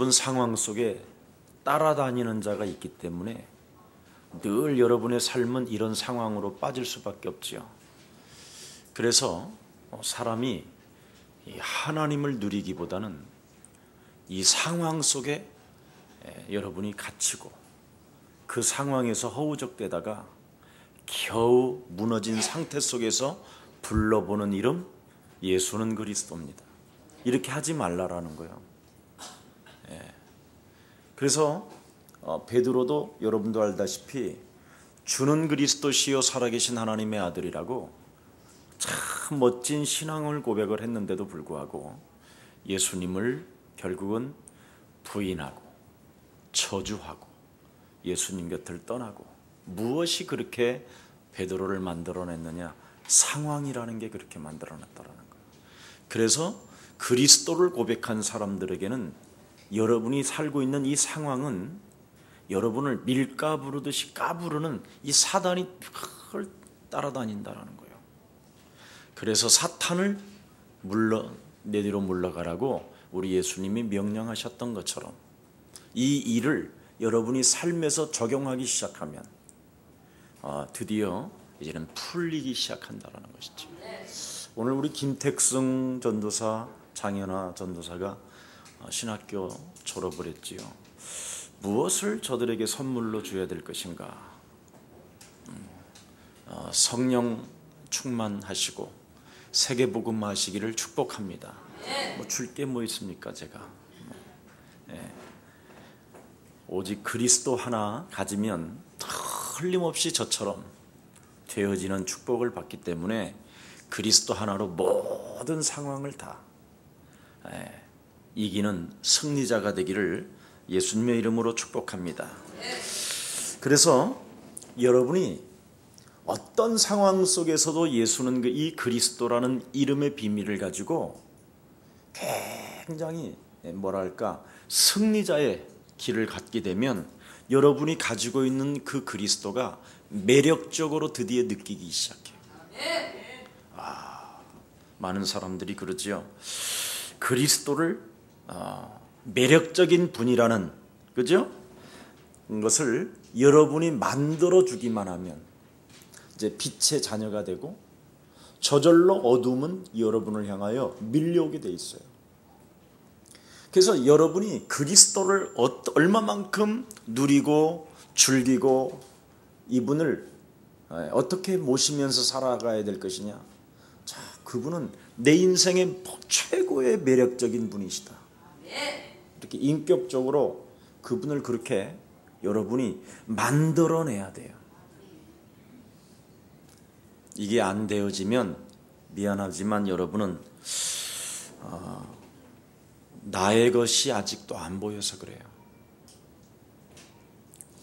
여러분 상황 속에 따라다니는 자가 있기 때문에 늘 여러분의 삶은 이런 상황으로 빠질 수밖에 없지요. 그래서 사람이 하나님을 누리기보다는 이 상황 속에 여러분이 갇히고 그 상황에서 허우적대다가 겨우 무너진 상태 속에서 불러보는 이름, 예수는 그리스도입니다. 이렇게 하지 말라라는 거예요. 그래서 베드로도 여러분도 알다시피 주는 그리스도시요 살아계신 하나님의 아들이라고 참 멋진 신앙을 고백을 했는데도 불구하고 예수님을 결국은 부인하고 저주하고 예수님 곁을 떠나고, 무엇이 그렇게 베드로를 만들어냈느냐? 상황이라는 게 그렇게 만들어냈다라는 거예요. 그래서 그리스도를 고백한 사람들에게는 여러분이 살고 있는 이 상황은 여러분을 밀가 부르듯이 까부르는 이 사단이 따라다닌다라는 거예요. 그래서 사탄을 내 뒤로 물러가라고 우리 예수님이 명령하셨던 것처럼 이 일을 여러분이 삶에서 적용하기 시작하면 드디어 이제는 풀리기 시작한다라는 것이죠. 오늘 우리 김택승 전도사, 장현아 전도사가 신학교 졸업을 했지요. 무엇을 저들에게 선물로 줘야 될 것인가? 성령 충만하시고 세계복음 하시기를 축복합니다. 줄 게 뭐 있습니까? 제가 오직 그리스도 하나 가지면 틀림없이 저처럼 되어지는 축복을 받기 때문에 그리스도 하나로 모든 상황을 다 이기는 승리자가 되기를 예수님의 이름으로 축복합니다. 그래서 여러분이 어떤 상황 속에서도 예수는 이 그리스도라는 이름의 비밀을 가지고 굉장히 승리자의 길을 갖게 되면 여러분이 가지고 있는 그 그리스도가 매력적으로 드디어 느끼기 시작해요. 많은 사람들이 그러지요. 그리스도를 매력적인 분이라는, 그죠? 것을 여러분이 만들어 주기만 하면 이제 빛의 자녀가 되고 저절로 어둠은 여러분을 향하여 밀려오게 돼 있어요. 그래서 여러분이 그리스도를 얼마만큼 누리고 즐기고 이분을 어떻게 모시면서 살아가야 될 것이냐? 자, 그분은 내 인생의 최고의 매력적인 분이시다. 이렇게 인격적으로 그분을 그렇게 여러분이 만들어내야 돼요. 이게 안 되어지면 미안하지만 여러분은 나의 것이 아직도 안 보여서 그래요.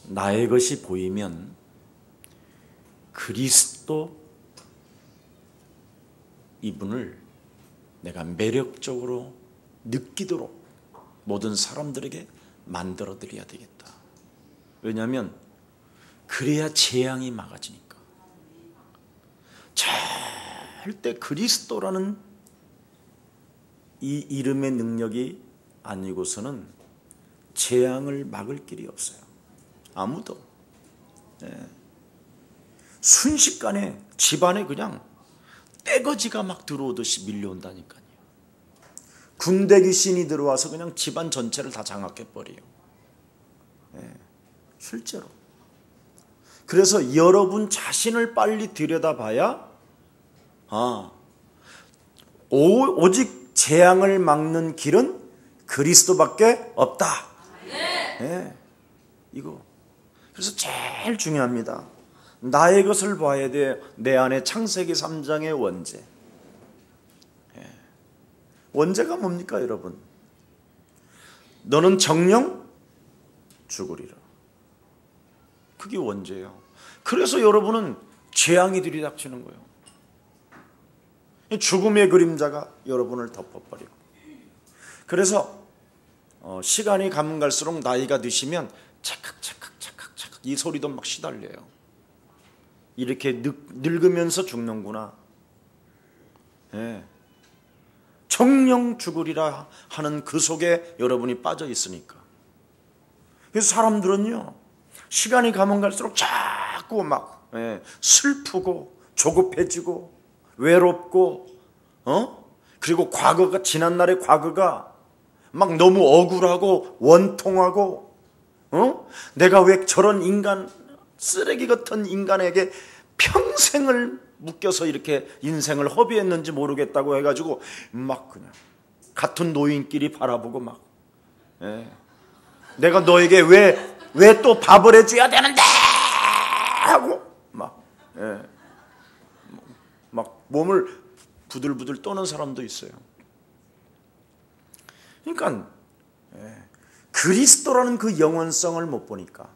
나의 것이 보이면 그리스도 이분을 내가 매력적으로 느끼도록 모든 사람들에게 만들어 드려야 되겠다. 왜냐하면 그래야 재앙이 막아지니까. 절대 그리스도라는 이 이름의 능력이 아니고서는 재앙을 막을 길이 없어요. 아무도. 순식간에 집안에 그냥 떼거지가 막 들어오듯이 밀려온다니까요. 군대 귀신이 들어와서 그냥 집안 전체를 다 장악해버려요. 실제로. 그래서 여러분 자신을 빨리 들여다봐야 오직 재앙을 막는 길은 그리스도밖에 없다. 이거. 그래서 제일 중요합니다. 나의 것을 봐야 돼. 내 안에 창세기 3장의 원죄. 원죄가 뭡니까, 여러분? 너는 정령 죽으리라. 그게 원죄예요. 그래서 여러분은 재앙이 들이닥치는 거예요. 죽음의 그림자가 여러분을 덮어버리고. 그래서 시간이 가면 갈수록 나이가 드시면 착각 이 소리도 막 시달려요. 이렇게 늙으면서 죽는구나. 정령 죽으리라 하는 그 속에 여러분이 빠져 있으니까. 그래서 사람들은요, 시간이 가면 갈수록 자꾸 막 슬프고 조급해지고 외롭고 그리고 과거가, 지난날의 과거가 막 너무 억울하고 원통하고 내가 왜 저런 인간, 쓰레기 같은 인간에게 평생을 묶여서 이렇게 인생을 허비했는지 모르겠다고 해가지고 막 그냥 같은 노인끼리 바라보고 막 내가 너에게 왜 또 밥을 해줘야 되는데 하고 막 몸을 부들부들 떠는 사람도 있어요. 그러니까 그리스도라는 그 영원성을 못 보니까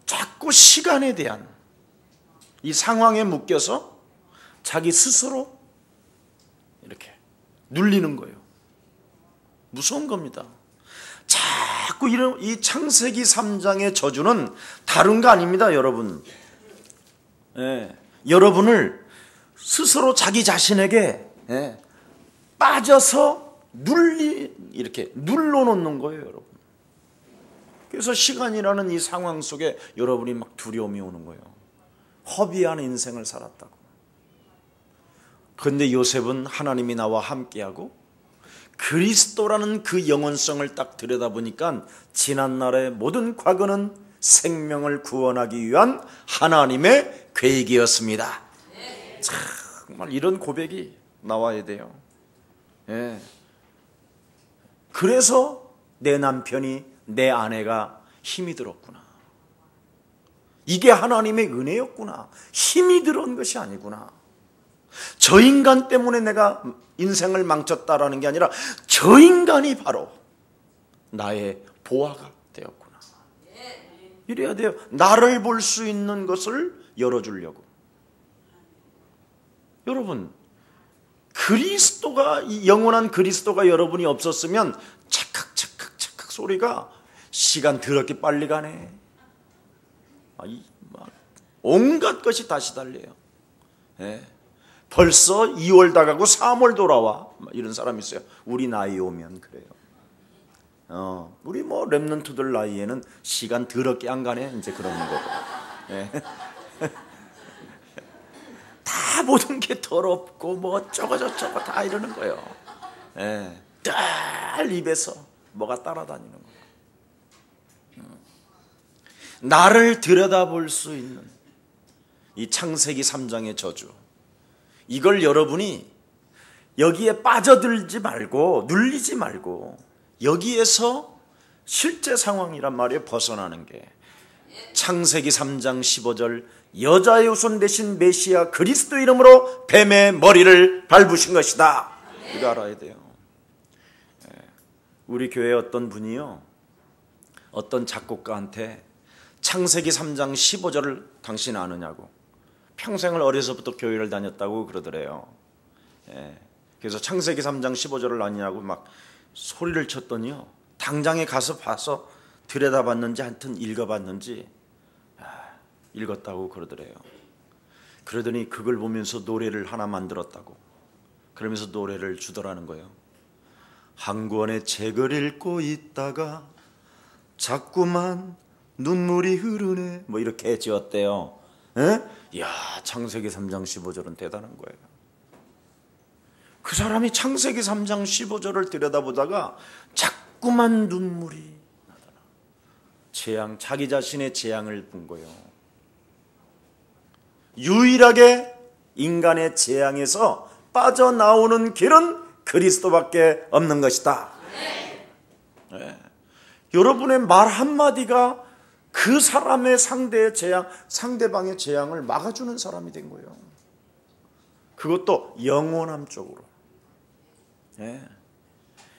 자꾸 시간에 대한 이 상황에 묶여서 자기 스스로 이렇게 눌리는 거예요. 무서운 겁니다. 자꾸 이런 이 창세기 3장의 저주는 다른 거 아닙니다, 여러분. 여러분을 스스로 자기 자신에게 빠져서 이렇게 눌러놓는 거예요, 여러분. 그래서 시간이라는 이 상황 속에 여러분이 막 두려움이 오는 거예요. 허비한 인생을 살았다고. 그런데 요셉은 하나님이 나와 함께하고 그리스도라는 그 영원성을 딱 들여다보니까 지난날의 모든 과거는 생명을 구원하기 위한 하나님의 계획이었습니다. 정말 이런 고백이 나와야 돼요. 그래서 내 남편이, 내 아내가 힘이 들었구나. 이게 하나님의 은혜였구나. 힘이 들어온 것이 아니구나. 저 인간 때문에 내가 인생을 망쳤다라는 게 아니라 저 인간이 바로 나의 보화가 되었구나. 이래야 돼요. 나를 볼 수 있는 것을 열어주려고. 여러분, 그리스도가, 이 영원한 그리스도가 여러분이 없었으면 착각 소리가 시간 더럽게 빨리 가네. 온갖 것이 다시 달려요. 벌써 2월 다 가고 3월 돌아와. 이런 사람이 있어요. 우리 나이 오면 그래요. 우리 뭐 랩런트들 나이에는 시간 더럽게 안 가네. 이제 그런 거고. 다 모든 게 더럽고 뭐 어쩌고 저쩌고 다 이러는 거예요. 늘 입에서 뭐가 따라다니는 거예요. 나를 들여다볼 수 있는 이 창세기 3장의 저주, 이걸 여러분이 여기에 빠져들지 말고 눌리지 말고 여기에서 실제 상황이란 말이에요. 벗어나는 게 창세기 3장 15절 여자의 후손 대신 메시아 그리스도 이름으로 뱀의 머리를 밟으신 것이다. 이거 알아야 돼요. 우리 교회 어떤 분이요, 어떤 작곡가한테 창세기 3장 15절을 당신 아느냐고, 평생을 어려서부터 교회를 다녔다고 그러더래요. 그래서 창세기 3장 15절을 아느냐고 막 소리를 쳤더니요, 당장에 가서 봐서 들여다봤는지 하여튼 읽어봤는지 읽었다고 그러더래요. 그러더니 그걸 보면서 노래를 하나 만들었다고. 그러면서 노래를 주더라는 거예요. 한 권의 책을 읽고 있다가 자꾸만 눈물이 흐르네, 뭐 이렇게 지었대요. 이야, 창세기 3장 15절은 대단한 거예요. 그 사람이 창세기 3장 15절을 들여다보다가 자꾸만 눈물이 나더라. 자기 자신의 재앙을 본 거예요. 유일하게 인간의 재앙에서 빠져나오는 길은 그리스도밖에 없는 것이다. 여러분의 말 한마디가 그 사람의 상대방의 재앙을 막아주는 사람이 된 거예요. 그것도 영원함 쪽으로.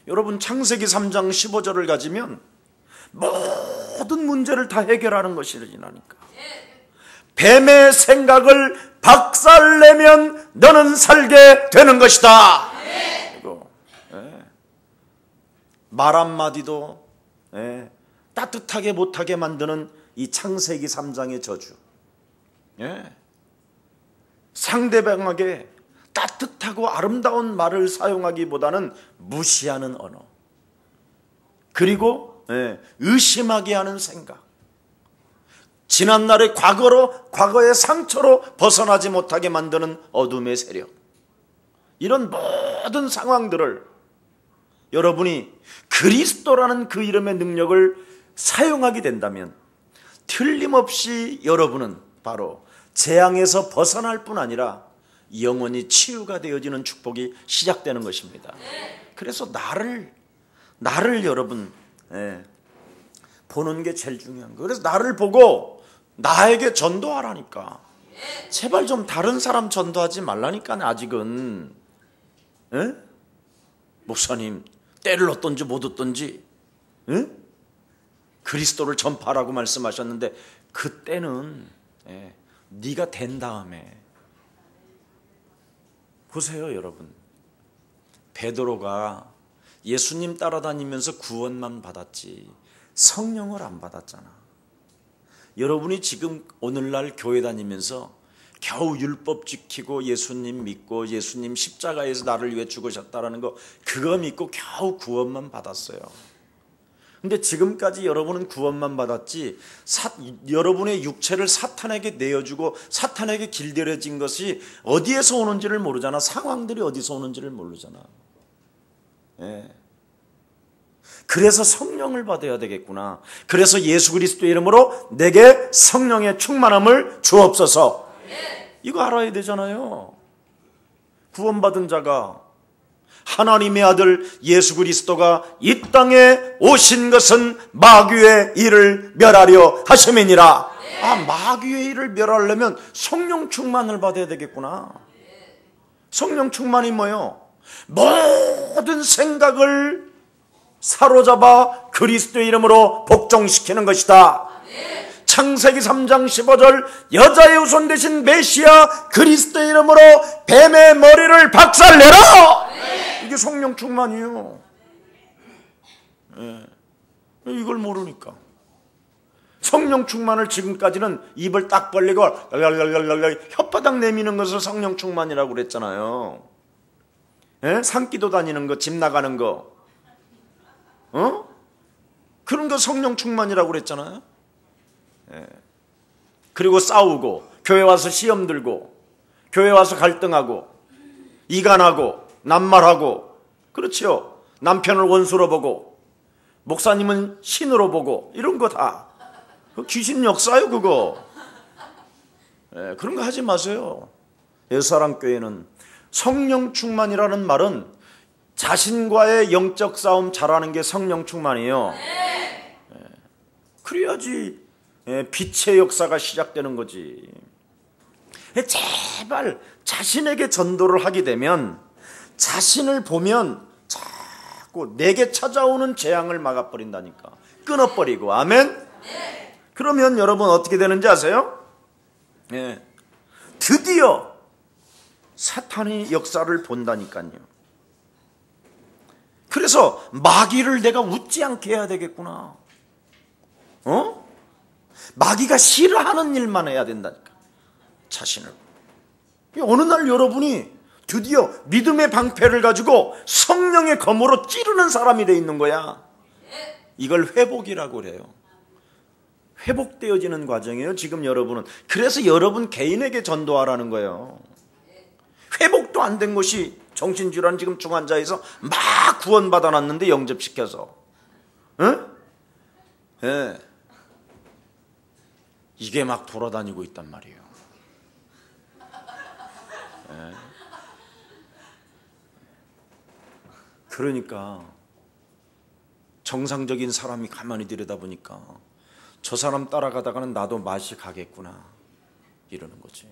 여러분, 창세기 3장 15절을 가지면 모든 문제를 다 해결하는 것이라니까. 뱀의 생각을 박살내면 너는 살게 되는 것이다. 말 한마디도 따뜻하게 못하게 만드는 이 창세기 3장의 저주. 상대방에게 따뜻하고 아름다운 말을 사용하기보다는 무시하는 언어, 그리고 의심하게 하는 생각, 지난날의 과거의 상처로 벗어나지 못하게 만드는 어둠의 세력, 이런 모든 상황들을 여러분이 그리스도라는 그 이름의 능력을 사용하게 된다면 틀림없이 여러분은 바로 재앙에서 벗어날 뿐 아니라 영원히 치유가 되어지는 축복이 시작되는 것입니다. 그래서 나를 여러분 보는 게 제일 중요한 거예요. 그래서 나를 보고 나에게 전도하라니까. 제발 좀 다른 사람 전도하지 말라니까. 아직은 목사님 때를 얻든지 못 얻든지 그리스도를 전파하라고 말씀하셨는데 그 때는 네가 된 다음에. 보세요 여러분, 베드로가 예수님 따라다니면서 구원만 받았지 성령을 안 받았잖아. 여러분이 지금 오늘날 교회 다니면서 겨우 율법 지키고 예수님 믿고 예수님 십자가에서 나를 위해 죽으셨다라는 거, 그거 믿고 겨우 구원만 받았어요. 근데 지금까지 여러분은 구원만 받았지 여러분의 육체를 사탄에게 내어주고 사탄에게 길들여진 것이 어디에서 오는지를 모르잖아. 상황들이 어디서 오는지를 모르잖아. 그래서 성령을 받아야 되겠구나. 그래서 예수 그리스도의 이름으로 내게 성령의 충만함을 주옵소서. 이거 알아야 되잖아요. 구원받은 자가, 하나님의 아들 예수 그리스도가 이 땅에 오신 것은 마귀의 일을 멸하려 하심이니라. 마귀의 일을 멸하려면 성령 충만을 받아야 되겠구나. 성령 충만이 뭐예요? 모든 생각을 사로잡아 그리스도의 이름으로 복종시키는 것이다. 창세기 3장 15절 여자의 후손 되신 메시아 그리스도의 이름으로 뱀의 머리를 박살내라. 이게 성령 충만이에요. 이걸 모르니까 성령 충만을 지금까지는 입을 딱 벌리고 혓바닥 내미는 것을 성령 충만이라고 그랬잖아요. 산기도 다니는 거, 집 나가는 거, 그런 거 성령 충만이라고 그랬잖아요. 그리고 싸우고 교회 와서 시험 들고 교회 와서 갈등하고 이간하고 낱말하고, 그렇죠. 남편을 원수로 보고 목사님은 신으로 보고, 이런 거 다 귀신 역사요 그거. 그런 거 하지 마세요. 예수사랑교회는 성령 충만이라는 말은 자신과의 영적 싸움 잘하는 게 성령 충만이에요. 그래야지 빛의 역사가 시작되는 거지. 제발 자신에게 전도를 하게 되면 자신을 보면 자꾸 내게 찾아오는 재앙을 막아버린다니까. 끊어버리고. 아멘? 그러면 여러분 어떻게 되는지 아세요? 드디어 사탄의 역사를 본다니까요. 그래서 마귀를 내가 웃지 않게 해야 되겠구나. 마귀가 싫어하는 일만 해야 된다니까. 자신을. 어느 날 여러분이 드디어 믿음의 방패를 가지고 성령의 검으로 찌르는 사람이 돼 있는 거야. 이걸 회복이라고 그래요. 회복되어지는 과정이에요 지금 여러분은. 그래서 여러분 개인에게 전도하라는 거예요. 회복도 안 된 것이 정신질환 지금 중환자에서 막 구원받아 놨는데 영접시켜서, 이게 막 돌아다니고 있단 말이에요. 그러니까 정상적인 사람이 가만히 들여다보니까 저 사람 따라가다가는 나도 맛이 가겠구나 이러는 거지.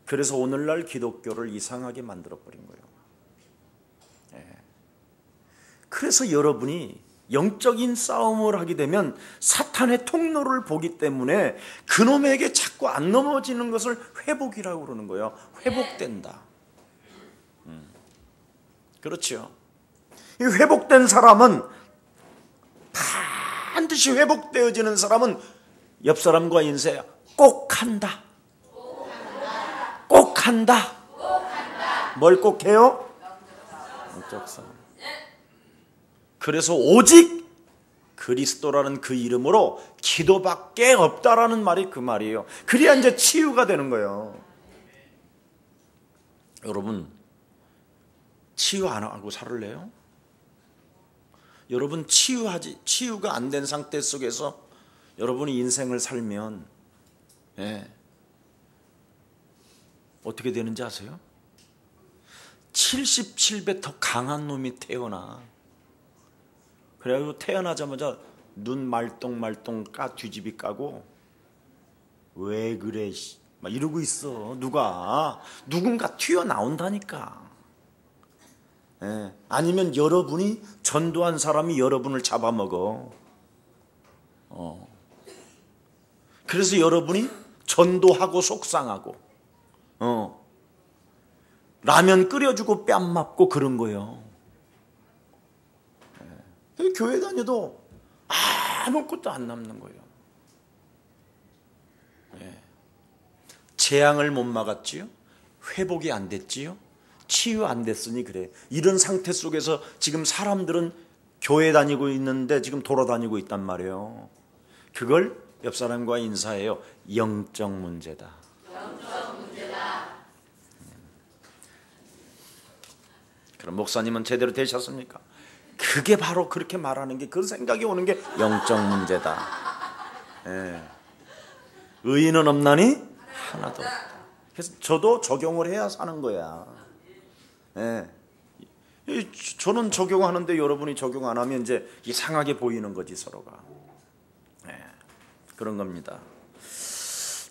그래서 오늘날 기독교를 이상하게 만들어버린 거예요. 그래서 여러분이 영적인 싸움을 하게 되면 사탄의 통로를 보기 때문에 그놈에게 자꾸 안 넘어지는 것을 회복이라고 그러는 거예요. 회복된다. 그렇죠. 이 회복된 사람은, 반드시 회복되어지는 사람은 옆 사람과 인쇄 꼭 한다. 꼭 한다. 뭘 꼭 해요? 영적 싸움. 그래서 오직 그리스도라는 그 이름으로 기도밖에 없다라는 말이 그 말이에요. 그래야 이제 치유가 되는 거예요. 여러분, 치유 안 하고 살을래요? 여러분, 치유가 안 된 상태 속에서 여러분이 인생을 살면 어떻게 되는지 아세요? 77배 더 강한 놈이 태어나. 그래가지고 태어나자마자 눈 말똥말똥 뒤집이 까고 왜 그래 막 이러고 있어. 누군가 튀어나온다니까. 아니면 여러분이 전도한 사람이 여러분을 잡아먹어. 그래서 여러분이 전도하고 속상하고 라면 끓여주고 뺨 맞고 그런 거예요. 교회 다녀도 아무것도 안 남는 거예요. 재앙을 못 막았지요. 회복이 안 됐지요. 치유 안 됐으니 그래. 이런 상태 속에서 지금 사람들은 교회 다니고 있는데 지금 돌아다니고 있단 말이에요. 그걸 옆 사람과 인사해요. 영적 문제다. 영적 문제다. 그럼 목사님은 제대로 되셨습니까? 그게 바로 그렇게 말하는 게, 그 생각이 오는 게 영적 문제다. 의인은 없나니 하나도 없다. 그래서 저도 적용을 해야 사는 거야. 저는 적용하는데 여러분이 적용 안 하면 이제 이상하게 보이는 거지, 서로가. 그런 겁니다.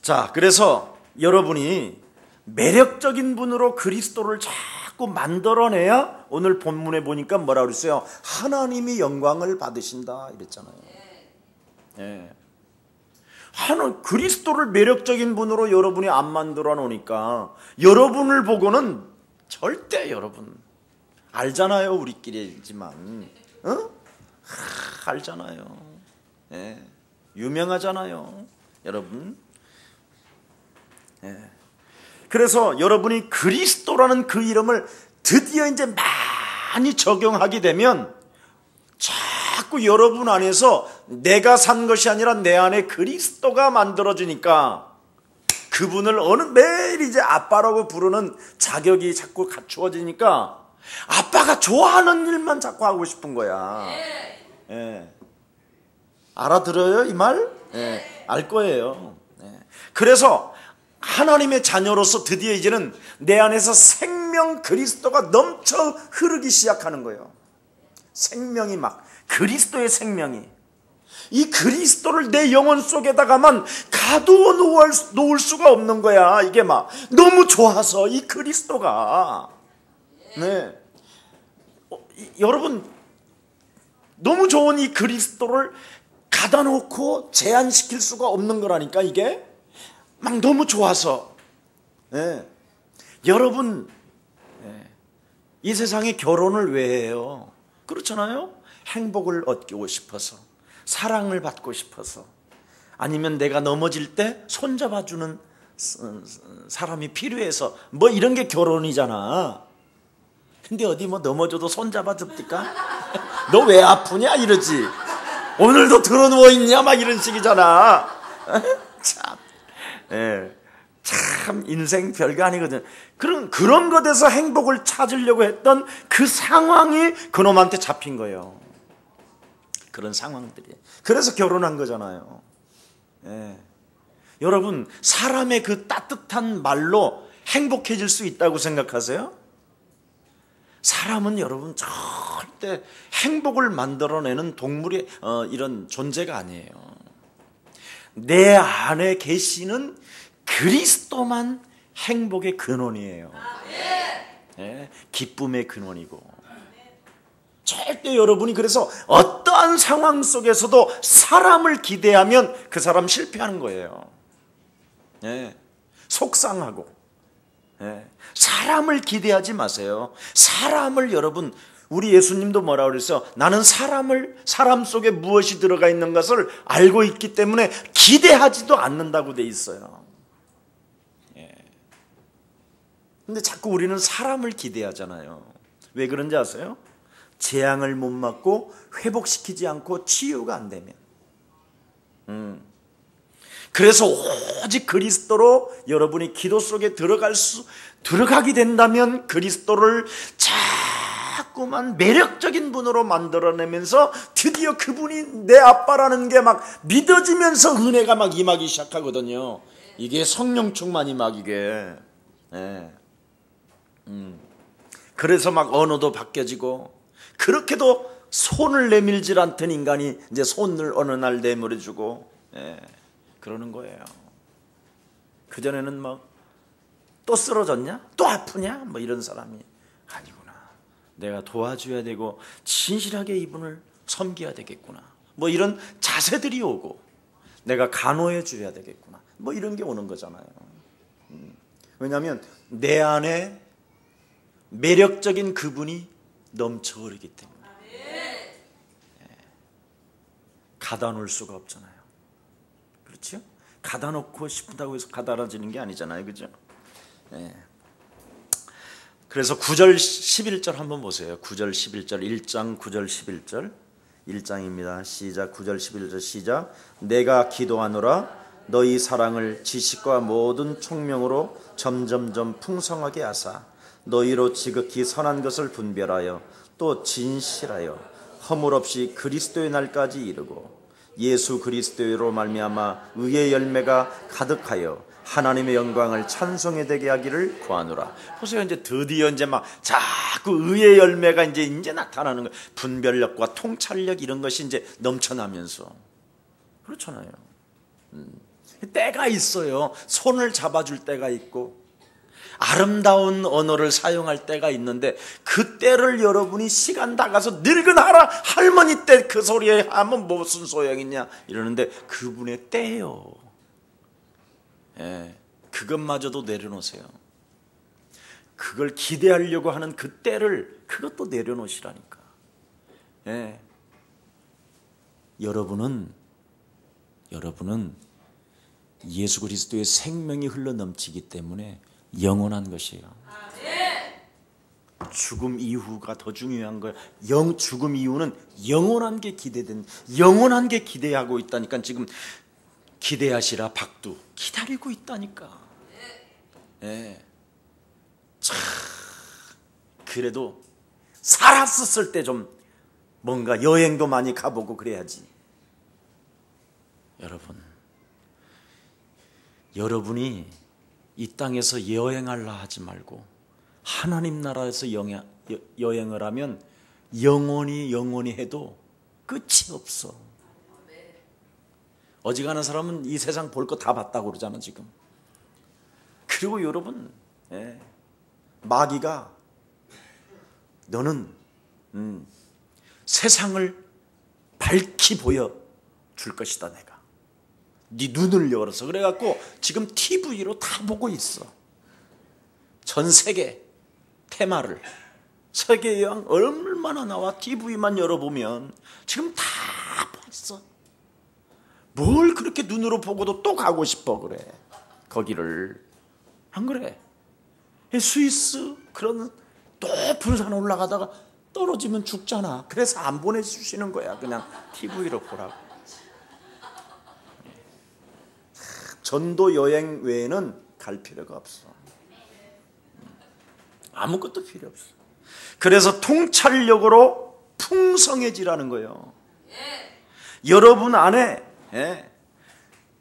자, 그래서 여러분이 매력적인 분으로 그리스도를 자꾸 만들어내야 오늘 본문에 보니까 뭐라 그랬어요? 하나님이 영광을 받으신다 이랬잖아요. 그리스도를 매력적인 분으로 여러분이 안 만들어 놓으니까 여러분을 보고는 절대, 여러분 알잖아요. 우리끼리지만 알잖아요. 유명하잖아요, 여러분. 그래서 여러분이 그리스도라는 그 이름을 드디어 이제 많이 적용하게 되면 자꾸 여러분 안에서 내가 산 것이 아니라 내 안에 그리스도가 만들어지니까 그분을 매일 이제 아빠라고 부르는 자격이 자꾸 갖추어지니까 아빠가 좋아하는 일만 자꾸 하고 싶은 거야. 알아들어요, 이 말? 알 거예요. 그래서 하나님의 자녀로서 드디어 이제는 내 안에서 생명 그리스도가 넘쳐 흐르기 시작하는 거예요. 생명이 막, 그리스도의 생명이, 이 그리스도를 내 영혼 속에다가만 가두어 놓을 수가 없는 거야. 이게 막 너무 좋아서, 이 그리스도가. 여러분, 너무 좋은 이 그리스도를 가다 놓고 제한시킬 수가 없는 거라니까. 이게 막 너무 좋아서. 여러분, 이 세상에 결혼을 왜 해요? 그렇잖아요. 행복을 얻고 싶어서, 사랑을 받고 싶어서, 아니면 내가 넘어질 때 손잡아주는 사람이 필요해서, 뭐 이런 게 결혼이잖아. 근데 어디 뭐 넘어져도 손잡아줍니까? 너 왜 아프냐 이러지. 오늘도 들어누워 있냐 막 이런 식이잖아. 참 인생 별거 아니거든. 그런 것에서 행복을 찾으려고 했던 그 상황이 그놈한테 잡힌 거예요. 그런 상황들이. 그래서 결혼한 거잖아요. 여러분, 사람의 그 따뜻한 말로 행복해질 수 있다고 생각하세요? 사람은 여러분 절대 행복을 만들어내는 동물의 이런 존재가 아니에요. 내 안에 계시는 그리스도만 행복의 근원이에요. 기쁨의 근원이고. 절대 여러분이 그래서 어떠한 상황 속에서도 사람을 기대하면 그 사람 실패하는 거예요. 속상하고. 사람을 기대하지 마세요. 사람을, 여러분, 우리 예수님도 뭐라고 그랬어요? 나는 사람 속에 무엇이 들어가 있는 것을 알고 있기 때문에 기대하지도 않는다고 돼 있어요. 근데 자꾸 우리는 사람을 기대하잖아요. 왜 그런지 아세요? 재앙을 못 막고 회복시키지 않고 치유가 안 되면. 그래서 오직 그리스도로 여러분이 기도 속에 들어가게 된다면 그리스도를 자꾸만 매력적인 분으로 만들어내면서 드디어 그분이 내 아빠라는 게 막 믿어지면서 은혜가 막 임하기 시작하거든요. 이게 성령 충만이 막 이게. 그래서 막 언어도 바뀌어지고, 그렇게도 손을 내밀질 않던 인간이 이제 손을 어느 날 내밀어주고, 그러는 거예요. 그전에는 막 또 쓰러졌냐? 또 아프냐? 뭐 이런 사람이 아니구나. 내가 도와줘야 되고 진실하게 이분을 섬겨야 되겠구나. 뭐 이런 자세들이 오고, 내가 간호해 줘야 되겠구나. 뭐 이런 게 오는 거잖아요. 왜냐하면 내 안에 매력적인 그분이 넘쳐 흐르기 때문에. 가다 놓을 수가 없잖아요. 그렇죠? 가다 놓고 싶다고 해서 가다라지는 게 아니잖아요. 그죠? 그래서 9절 11절 한번 보세요. 9절 11절 1장 9절 11절 1장입니다. 시작. 9절 11절 시작. 내가 기도하노라 너희 사랑을 지식과 모든 총명으로 점점점 풍성하게 하사 너희로 지극히 선한 것을 분별하여 또 진실하여 허물 없이 그리스도의 날까지 이르고 예수 그리스도로 말미암아 의의 열매가 가득하여 하나님의 영광을 찬송해 되게 하기를 구하노라. 보세요. 이제 드디어 이제 막 자꾸 의의 열매가 이제 나타나는 거예요. 분별력과 통찰력 이런 것이 이제 넘쳐나면서. 그렇잖아요. 때가 있어요. 손을 잡아줄 때가 있고 아름다운 언어를 사용할 때가 있는데, 그 때를 여러분이 시간 다 가서 늙은 할머니 때 그 소리에 하면 무슨 소용이냐 이러는데, 그분의 때요. 그것마저도 내려놓으세요. 그걸 기대하려고 하는 그 때를, 그것도 내려놓으시라니까. 여러분은 예수 그리스도의 생명이 흘러넘치기 때문에 영원한 것이에요. 죽음 이후가 더 중요한 거예요. 죽음 이후는 영원한 게 영원한 게 기대하고 있다니까. 지금 기대하시라 박두 기다리고 있다니까. 그래도 살았었을 때 좀 뭔가 여행도 많이 가보고 그래야지. 여러분이 이 땅에서 여행하려 하지 말고 하나님 나라에서 여행을 하면 영원히 해도 끝이 없어. 어지간한 사람은 이 세상 볼 거 다 봤다고 그러잖아 지금. 그리고 여러분, 마귀가 너는 세상을 밝히 보여줄 것이다. 내가 네 눈을 열어서. 그래갖고 지금 TV로 다 보고 있어. 전 세계 테마를, 세계 여행 얼마나 나와. TV만 열어보면 지금 다 봤어. 뭘 그렇게 눈으로 보고도 또 가고 싶어 그래. 거기를. 안 그래? 스위스 그런 높은 산 올라가다가 떨어지면 죽잖아. 그래서 안 보내주시는 거야. 그냥 TV로 보라고. 전도 여행 외에는 갈 필요가 없어. 아무것도 필요 없어. 그래서 통찰력으로 풍성해지라는 거예요. 여러분 안에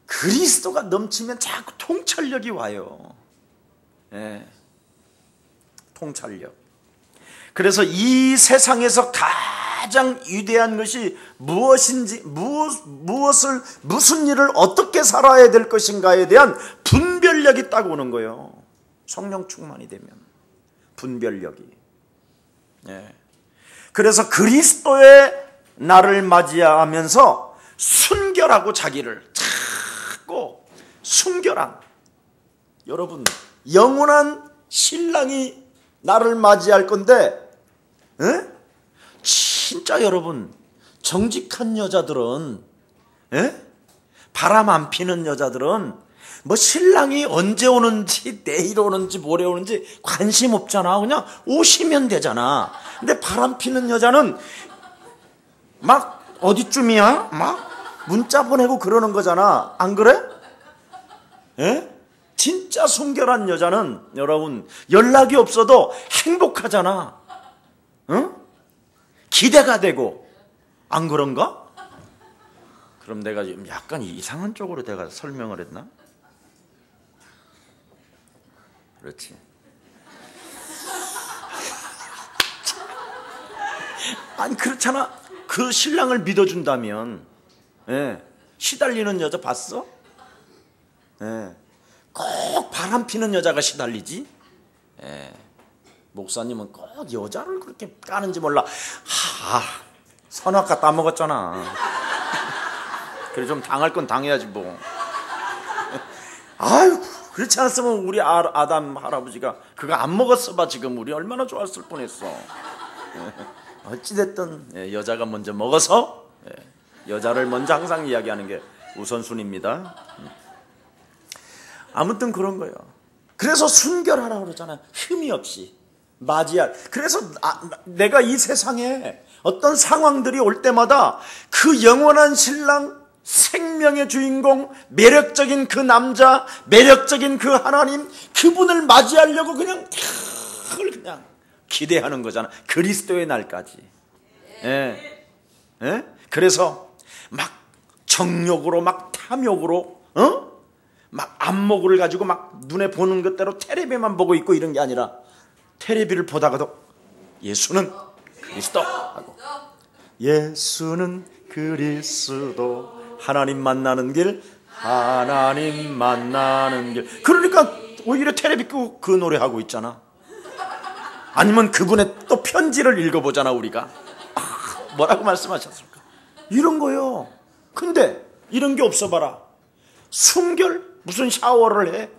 그리스도가 넘치면 자꾸 통찰력이 와요. 통찰력. 그래서 이 세상에서 가장 위대한 것이 무엇인지, 무슨 일을 어떻게 살아야 될 것인가에 대한 분별력이 딱 오는 거예요. 성령 충만이 되면 분별력이. 그래서 그리스도의 날을 맞이하면서 순결하고 자기를 찾고, 순결한, 여러분 영원한 신랑이 나를 맞이할 건데, 진짜 여러분 정직한 여자들은, 바람 안 피는 여자들은 뭐 신랑이 언제 오는지 내일 오는지 모레 오는지 관심 없잖아. 그냥 오시면 되잖아. 근데 바람 피는 여자는 막 어디쯤이야? 막 문자 보내고 그러는 거잖아. 안 그래? 예? 진짜 순결한 여자는 여러분 연락이 없어도 행복하잖아. 응? 기대가 되고. 안 그런가? 그럼 내가 지금 약간 이상한 쪽으로 내가 설명을 했나? 그렇지. 아니 그렇잖아. 그 신랑을 믿어준다면, 예, 시달리는 여자 봤어? 예, 꼭 바람 피는 여자가 시달리지. 예, 목사님은 꼭 여자를 그렇게 까는지 몰라. 선악과 따먹었잖아. 그래 좀 당할 건 당해야지 뭐. 아유, 그렇지 않았으면 우리 아담 할아버지가 그거 안 먹었어 봐 지금 우리 얼마나 좋았을 뻔했어. 어찌됐든 여자가 먼저 먹어서 여자를 먼저 항상 이야기하는 게 우선순위입니다. 아무튼 그런 거예요. 그래서 순결하라고 그러잖아요. 흠이 없이 맞이할. 그래서 내가 이 세상에 어떤 상황들이 올 때마다 그 영원한 신랑, 생명의 주인공, 매력적인 그 남자, 매력적인 그 하나님, 그분을 맞이하려고 그냥 기대하는 거잖아. 그리스도의 날까지. 예. 예? 그래서 막 정욕으로 막 탐욕으로 막 안목을 가지고 막 눈에 보는 것대로 텔레비만 보고 있고 이런 게 아니라 텔레비를 보다가도 예수는 그리스도 하고 예수는 그리스도 하나님 만나는 길 하나님 만나는 길. 그러니까 오히려 텔레비 끄고 그 노래하고 있잖아. 아니면 그분의 또 편지를 읽어보잖아 우리가. 뭐라고 말씀하셨을까? 이런 거요. 근데 이런 게 없어 봐라. 순결? 무슨 샤워를 해?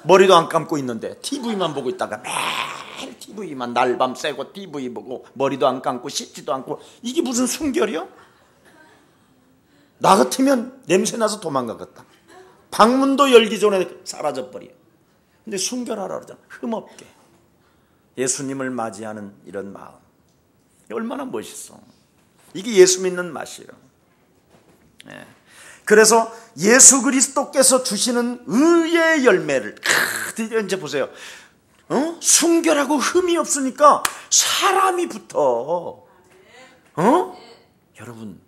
머리도 안 감고 있는데 TV만 보고 있다가 매일 TV만 날밤 새고 TV 보고 머리도 안 감고 씻지도 않고. 이게 무슨 순결이요? 나 같으면 냄새나서 도망가겠다. 방문도 열기 전에 사라져버려. 근데 순결하라 그러잖아. 흠없게 예수님을 맞이하는 이런 마음, 얼마나 멋있어. 이게 예수 믿는 맛이에요. 예. 그래서 예수 그리스도께서 주시는 의의 열매를 이제 보세요. 순결하고 흠이 없으니까 사람이 붙어. 여러분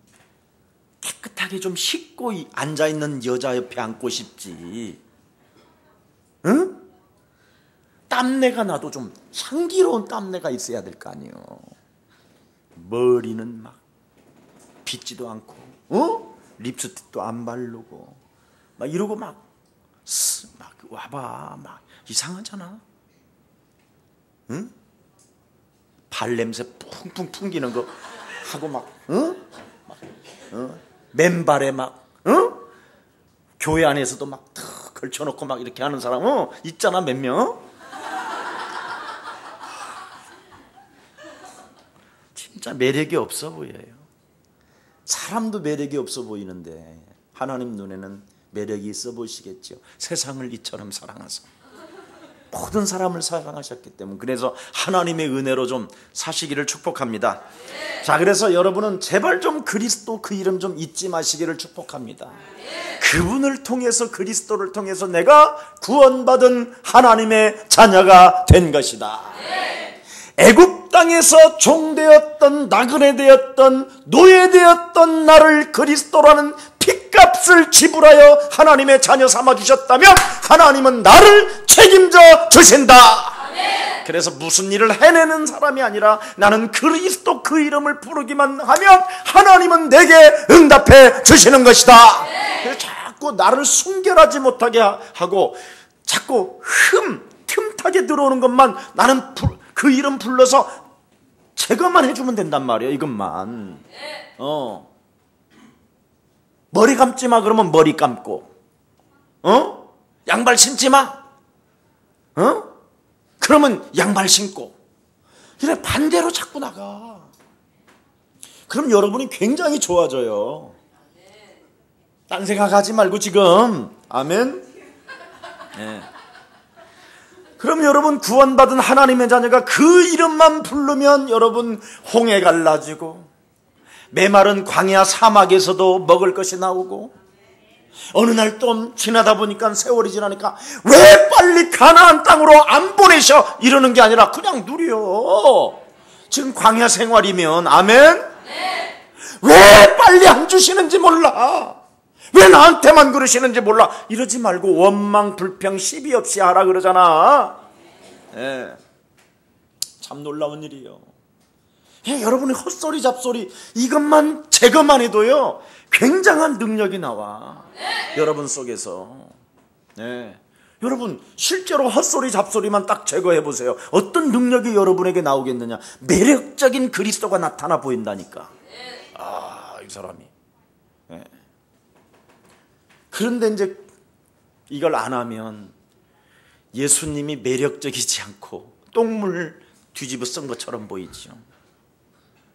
깨끗하게 좀 씻고 앉아있는 여자 옆에 앉고 싶지. 응? 땀내가 나도 좀 향기로운 땀내가 있어야 될 거 아니에요. 머리는 막 빗지도 않고 립스틱도 안 바르고 막 이러고 막 와봐 막 이상하잖아. 응? 발냄새 풍풍 풍기는 거 하고 막 맨발에 막 교회 안에서도 막 탁 걸쳐놓고 막 이렇게 하는 사람 있잖아 몇 명. 진짜 매력이 없어 보여요. 사람도 매력이 없어 보이는데 하나님 눈에는 매력이 있어 보이시겠죠. 세상을 이처럼 사랑하사 모든 사람을 사랑하셨기 때문에. 그래서 하나님의 은혜로 좀 사시기를 축복합니다. 자, 그래서 여러분은 제발 좀 그리스도 그 이름 좀 잊지 마시기를 축복합니다. 그분을 통해서, 그리스도를 통해서 내가 구원받은 하나님의 자녀가 된 것이다. 애굽 땅에서 종되었던, 나그네 되었던, 노예 되었던 나를 그리스도라는 핏값을 지불하여 하나님의 자녀 삼아주셨다면 하나님은 나를 책임져 주신다. 그래서 무슨 일을 해내는 사람이 아니라 나는 그리스도 그 이름을 부르기만 하면 하나님은 내게 응답해 주시는 것이다. 그래서 자꾸 나를 순결하지 못하게 하고 자꾸 틈타게 들어오는 것만 나는 그 이름 불러서 제거만 해주면 된단 말이에요. 이것만. 머리 감지 마 그러면 머리 감고, 양발 신지 마, 그러면 양발 신고. 그래 반대로 자꾸 나가. 그럼 여러분이 굉장히 좋아져요. 딴 생각하지 말고 지금. 아멘. 네. 그럼 여러분 구원받은 하나님의 자녀가 그 이름만 부르면 여러분 홍해 갈라지고 메마른 광야 사막에서도 먹을 것이 나오고 어느 날 또 지나다 보니까 세월이 지나니까 왜 빨리 가나안 땅으로 안 보내셔 이러는 게 아니라 그냥 누려. 지금 광야 생활이면 아멘? 네. 왜 빨리 안 주시는지 몰라. 왜 나한테만 그러시는지 몰라. 이러지 말고 원망 불평 시비 없이 하라 그러잖아. 네. 참 놀라운 일이에요. 여러분의 헛소리 잡소리 이것만 제거만 해도요 굉장한 능력이 나와. 네. 여러분 속에서. 네. 여러분 실제로 헛소리 잡소리만 딱 제거해 보세요. 어떤 능력이 여러분에게 나오겠느냐. 매력적인 그리스도가 나타나 보인다니까. 아, 이 사람이. 네. 그런데 이제 이걸 안 하면 예수님이 매력적이지 않고 똥물 뒤집어 쓴 것처럼 보이죠.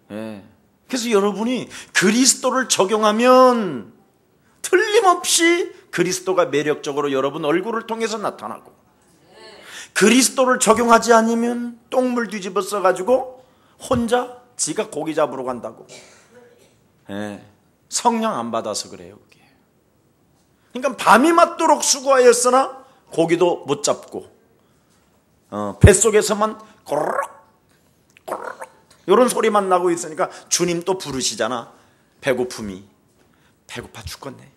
네. 그래서 여러분이 그리스도를 적용하면 틀림없이 그리스도가 매력적으로 여러분 얼굴을 통해서 나타나고, 그리스도를 적용하지 않으면 똥물 뒤집어 써가지고 혼자 지가 고기 잡으러 간다고. 네. 성령 안 받아서 그래요 그게. 그러니까 밤이 맞도록 수고하였으나 고기도 못 잡고 뱃속에서만 꼬르륵 꼬르륵 이런 소리만 나고 있으니까 주님 또 부르시잖아. 배고픔이 배고파 죽겠네.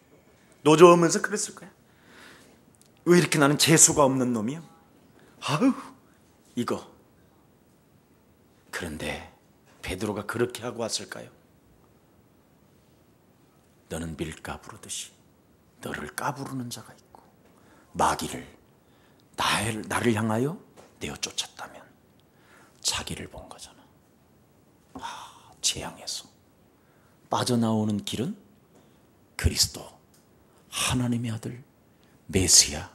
노저으면서 그랬을 거야. 왜 이렇게 나는 재수가 없는 놈이야. 아유 이거. 그런데 베드로가 그렇게 하고 왔을까요? 너는 밀가 부르듯이 너를 까부르는 자가 있고 마귀를 나를 향하여 내어 쫓았다면 자기를 본 거잖아. 재앙에서 빠져나오는 길은 그리스도 하나님의 아들 메시아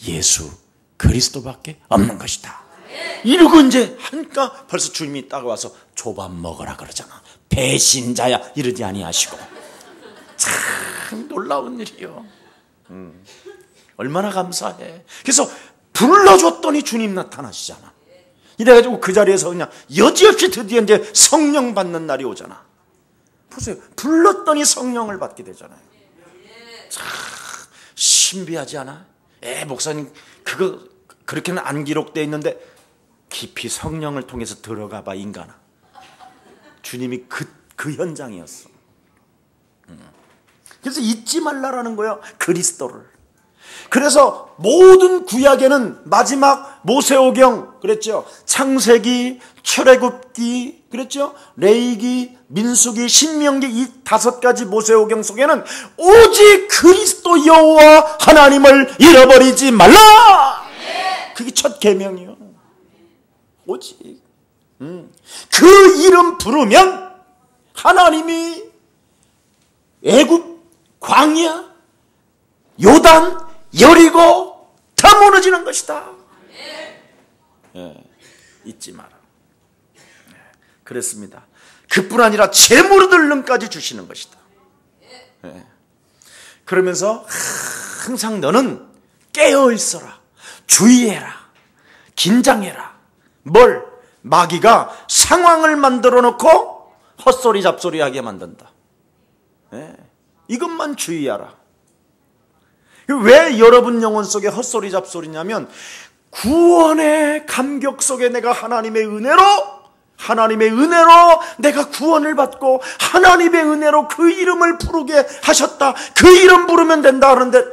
예수 그리스도밖에 없는 것이다. 이러고 이제 하니까 벌써 주님이 딱 와서 조밥 먹으라 그러잖아. 배신자야 이러지 아니하시고. 참 놀라운 일이요. 얼마나 감사해. 그래서 불러줬더니 주님 나타나시잖아. 이래가지고 그 자리에서 그냥 여지없이 드디어 이제 성령 받는 날이 오잖아. 보세요. 불렀더니 성령을 받게 되잖아요. 참 신비하지 않아? 목사님 그거 그렇게는 안 기록되어 있는데 깊이 성령을 통해서 들어가 봐 인간아. 주님이 그 현장이었어. 그래서 잊지 말라라는 거예요. 그리스도를. 그래서 모든 구약에는 마지막 모세오경 그랬죠. 창세기, 출애굽기 그랬죠. 레위기, 민수기, 신명기 이 5가지 모세오경 속에는 오직 그리스도 여호와 하나님을 잃어버리지 말라. 그게 첫 계명이요. 오직 그 이름 부르면 하나님이 애굽, 광야, 요단, 여리고 다 무너지는 것이다. 잊지 마라. 그랬습니다. 그뿐 아니라 재물 얻을 능까지 주시는 것이다. 그러면서 항상 너는 깨어 있어라. 주의해라. 긴장해라. 뭘? 마귀가 상황을 만들어 놓고 헛소리 잡소리 하게 만든다. 이것만 주의하라. 왜 여러분 영혼 속에 헛소리 잡소리냐면 구원의 감격 속에 내가 하나님의 은혜로 내가 구원을 받고 하나님의 은혜로 그 이름을 부르게 하셨다. 그 이름 부르면 된다 하는데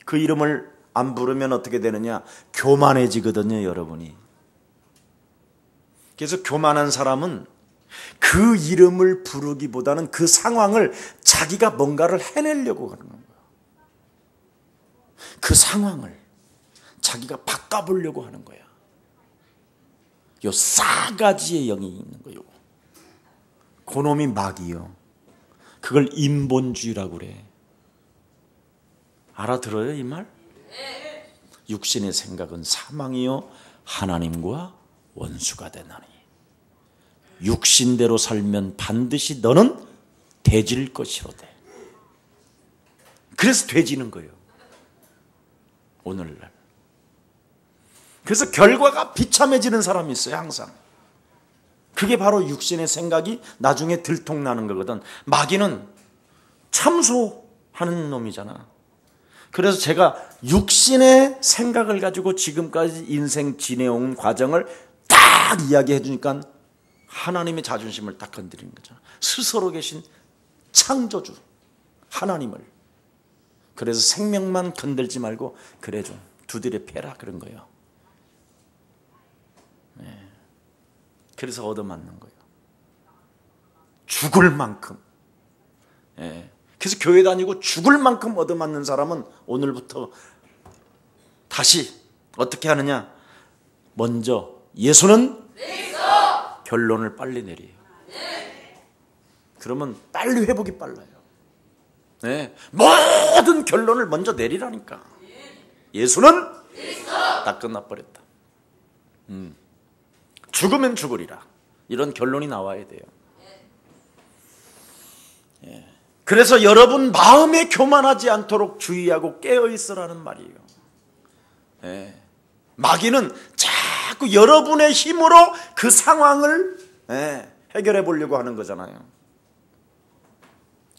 그 이름을 안 부르면 어떻게 되느냐? 교만해지거든요, 여러분이. 그래서 교만한 사람은 그 이름을 부르기보다는 그 상황을 자기가 뭔가를 해내려고 하는 거예요. 그 상황을 자기가 바꿔보려고 하는 거야. 요 싸가지의 영이 있는 거예요. 그놈이 마귀요. 그걸 인본주의라고 그래. 알아들어요 이 말? 육신의 생각은 사망이요 하나님과 원수가 되나니 육신대로 살면 반드시 너는 돼질 것이로되. 그래서 돼지는 거예요. 오늘날. 그래서 결과가 비참해지는 사람이 있어요, 항상. 그게 바로 육신의 생각이 나중에 들통나는 거거든. 마귀는 참소하는 놈이잖아. 그래서 제가 육신의 생각을 가지고 지금까지 인생 지내온 과정을 딱 이야기해 주니까 하나님의 자존심을 딱 건드리는 거죠. 스스로 계신 창조주 하나님을. 그래서 생명만 건들지 말고 그래 좀 두드려 패라 그런 거예요. 네. 그래서 얻어맞는 거예요. 죽을 만큼. 네. 그래서 교회 다니고 죽을 만큼 얻어맞는 사람은 오늘부터 다시 어떻게 하느냐? 먼저 예수는 결론을 빨리 내려요. 그러면 빨리 회복이 빨라요. 네. 모든 결론을 먼저 내리라니까. 예수는 다 끝나버렸다. 죽으면 죽으리라. 이런 결론이 나와야 돼요. 예. 그래서 여러분 마음에 교만하지 않도록 주의하고 깨어있으라는 말이에요. 예. 마귀는 자꾸 여러분의 힘으로 그 상황을 해결해 보려고 하는 거잖아요.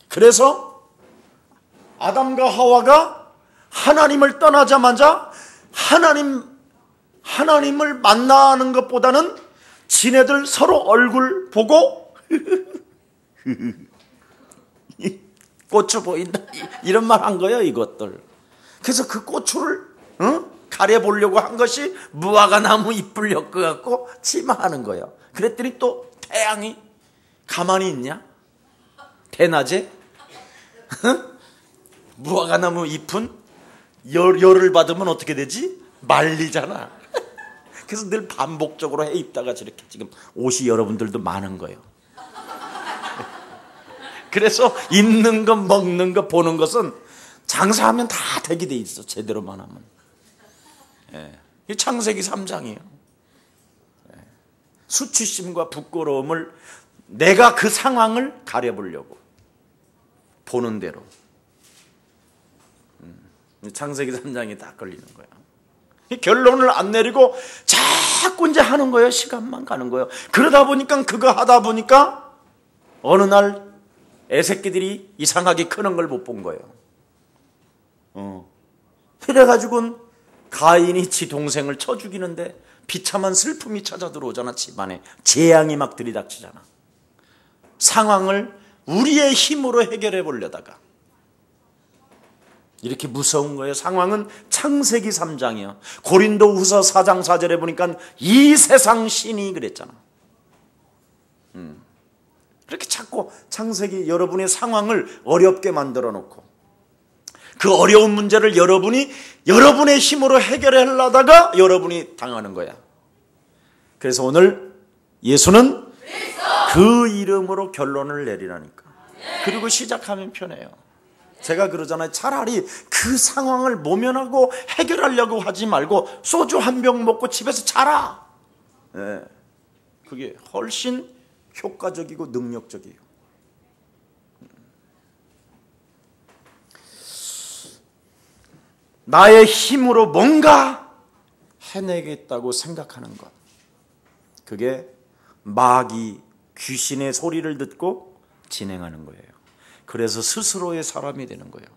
그래서 아담과 하와가 하나님을 떠나자마자 하나님을 만나는 것보다는 지네들 서로 얼굴 보고 고추 보인다 이런 말 한 거예요, 이것들. 그래서 그 고추를 가려보려고 한 것이 무화과 나무 잎을 엮어갖고 치마하는 거예요. 그랬더니 또 태양이 가만히 있냐? 대낮에? 무화과 나무 잎은 열을 받으면 어떻게 되지? 말리잖아. 그래서 늘 반복적으로 해 입다가 저렇게 지금 옷이 여러분들도 많은 거예요. 그래서 입는 것, 먹는 것, 보는 것은 장사하면 다 되게 돼 있어. 제대로만 하면. 이 창세기 3장이에요. 수치심과 부끄러움을 내가 그 상황을 가려보려고 보는 대로. 창세기 3장이 다 걸리는 거야. 결론을 안 내리고 자꾸 이제 하는 거예요. 시간만 가는 거예요. 그러다 보니까 그거 하다 보니까 어느 날 애새끼들이 이상하게 크는 걸 못 본 거예요. 그래가지고는 가인이 지 동생을 쳐 죽이는데 비참한 슬픔이 찾아 들어오잖아. 집안에 재앙이 막 들이닥치잖아. 상황을 우리의 힘으로 해결해 보려다가 이렇게 무서운 거예요. 상황은 창세기 3장이에요. 고린도후서 4장 4절에 보니까 이 세상 신이 그랬잖아. 그렇게 자꾸 창세기 여러분의 상황을 어렵게 만들어 놓고 그 어려운 문제를 여러분의 힘으로 해결하려다가 여러분이 당하는 거야. 그래서 오늘 예수는 그 이름으로 결론을 내리라니까. 그리고 시작하면 편해요. 제가 그러잖아요. 차라리 그 상황을 모면하고 해결하려고 하지 말고 소주 한 병 먹고 집에서 자라. 그게 훨씬 효과적이고 능력적이에요. 나의 힘으로 뭔가 해내겠다고 생각하는 것. 그게 마귀, 귀신의 소리를 듣고 진행하는 거예요. 그래서 스스로의 사람이 되는 거예요.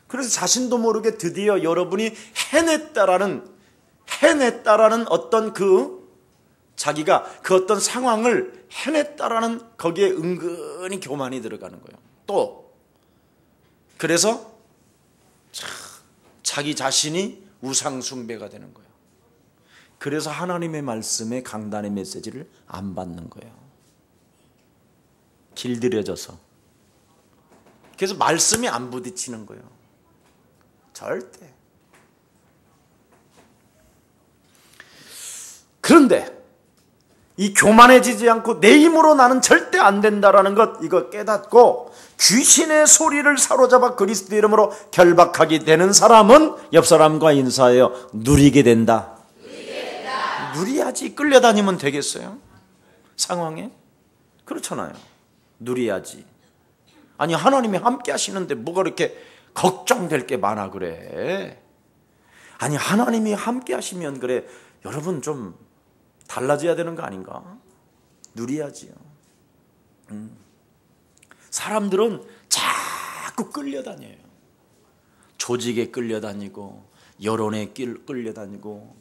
그래서 자신도 모르게 드디어 여러분이 해냈다라는 어떤 자기가 그 어떤 상황을 해냈다라는 거기에 은근히 교만이 들어가는 거예요. 또 그래서 자기 자신이 우상숭배가 되는 거예요. 그래서 하나님의 말씀에 강단의 메시지를 안 받는 거예요. 길들여져서. 그래서 말씀이 안 부딪히는 거예요. 절대. 그런데 이 교만해지지 않고 내 힘으로 나는 절대 안 된다라는 것, 이거 깨닫고 귀신의 소리를 사로잡아 그리스도 이름으로 결박하게 되는 사람은 옆 사람과 인사해요. 누리게 된다. 누리야지. 끌려다니면 되겠어요? 상황에? 그렇잖아요. 누리야지. 아니 하나님이 함께 하시는데 뭐가 이렇게 걱정될 게 많아 그래. 아니 하나님이 함께 하시면 그래 여러분 좀 달라져야 되는 거 아닌가? 누려야지요. 사람들은 자꾸 끌려다녀요. 조직에 끌려다니고 여론에 끌려다니고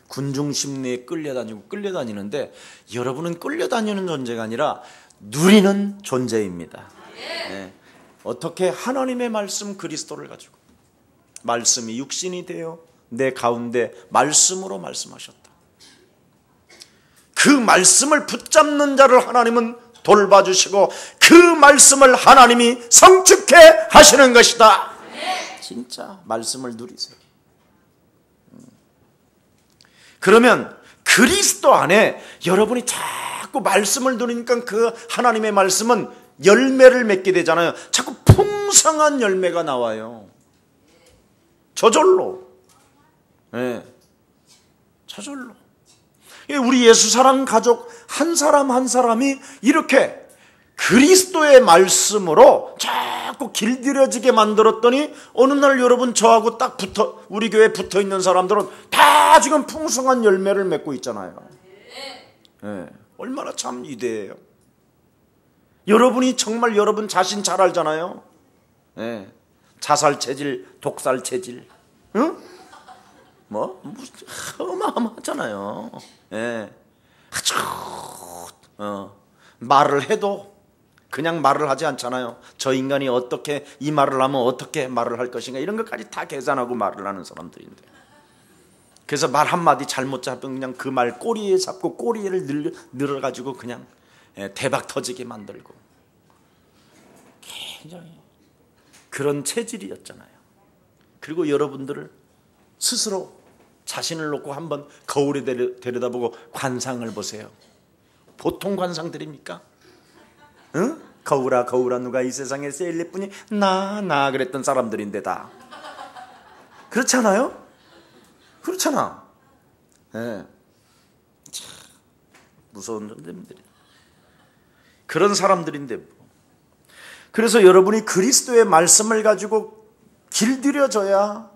군중 심리에 끌려다니는데 여러분은 끌려다니는 존재가 아니라 누리는 존재입니다. 어떻게? 하나님의 말씀 그리스도를 가지고 말씀이 육신이 되어 내 가운데 말씀으로 말씀하셨다. 그 말씀을 붙잡는 자를 하나님은 돌봐주시고 그 말씀을 하나님이 성축해 하시는 것이다. 진짜 말씀을 누리세요. 그러면 그리스도 안에 여러분이 자꾸 말씀을 누리니까 그 하나님의 말씀은 열매를 맺게 되잖아요. 자꾸 풍성한 열매가 나와요. 저절로. 저절로. 우리 예수 사랑 가족 한 사람 한 사람이 이렇게 그리스도의 말씀으로 자꾸 길들여지게 만들었더니 어느 날 여러분 저하고 딱 우리 교회에 붙어 있는 사람들은 다 지금 풍성한 열매를 맺고 있잖아요. 얼마나 참 위대해요. 여러분이 정말 여러분 자신 잘 알잖아요. 자살 체질, 독살 체질, 어마어마하잖아요. 아주 말을 해도 그냥 말을 하지 않잖아요. 저 인간이 어떻게 이 말을 하면 어떻게 말을 할 것인가 이런 것까지 다 계산하고 말을 하는 사람들인데, 그래서 말 한마디 잘못 잡으면 그냥 그 말 꼬리에 잡고 꼬리를 늘어가지고 그냥 대박 터지게 만들고, 굉장히 그런 체질이었잖아요. 그리고 여러분들을 스스로 자신을 놓고 한번 거울에 들여다보고 관상을 보세요. 보통 관상들입니까? 응? 거울아 거울아 누가 이 세상에 제일 예쁘니? 나 그랬던 사람들인데 다 그렇지 않아요? 그렇잖아. 참 무서운 존재들이 그런 사람들인데 그래서 여러분이 그리스도의 말씀을 가지고 길들여져야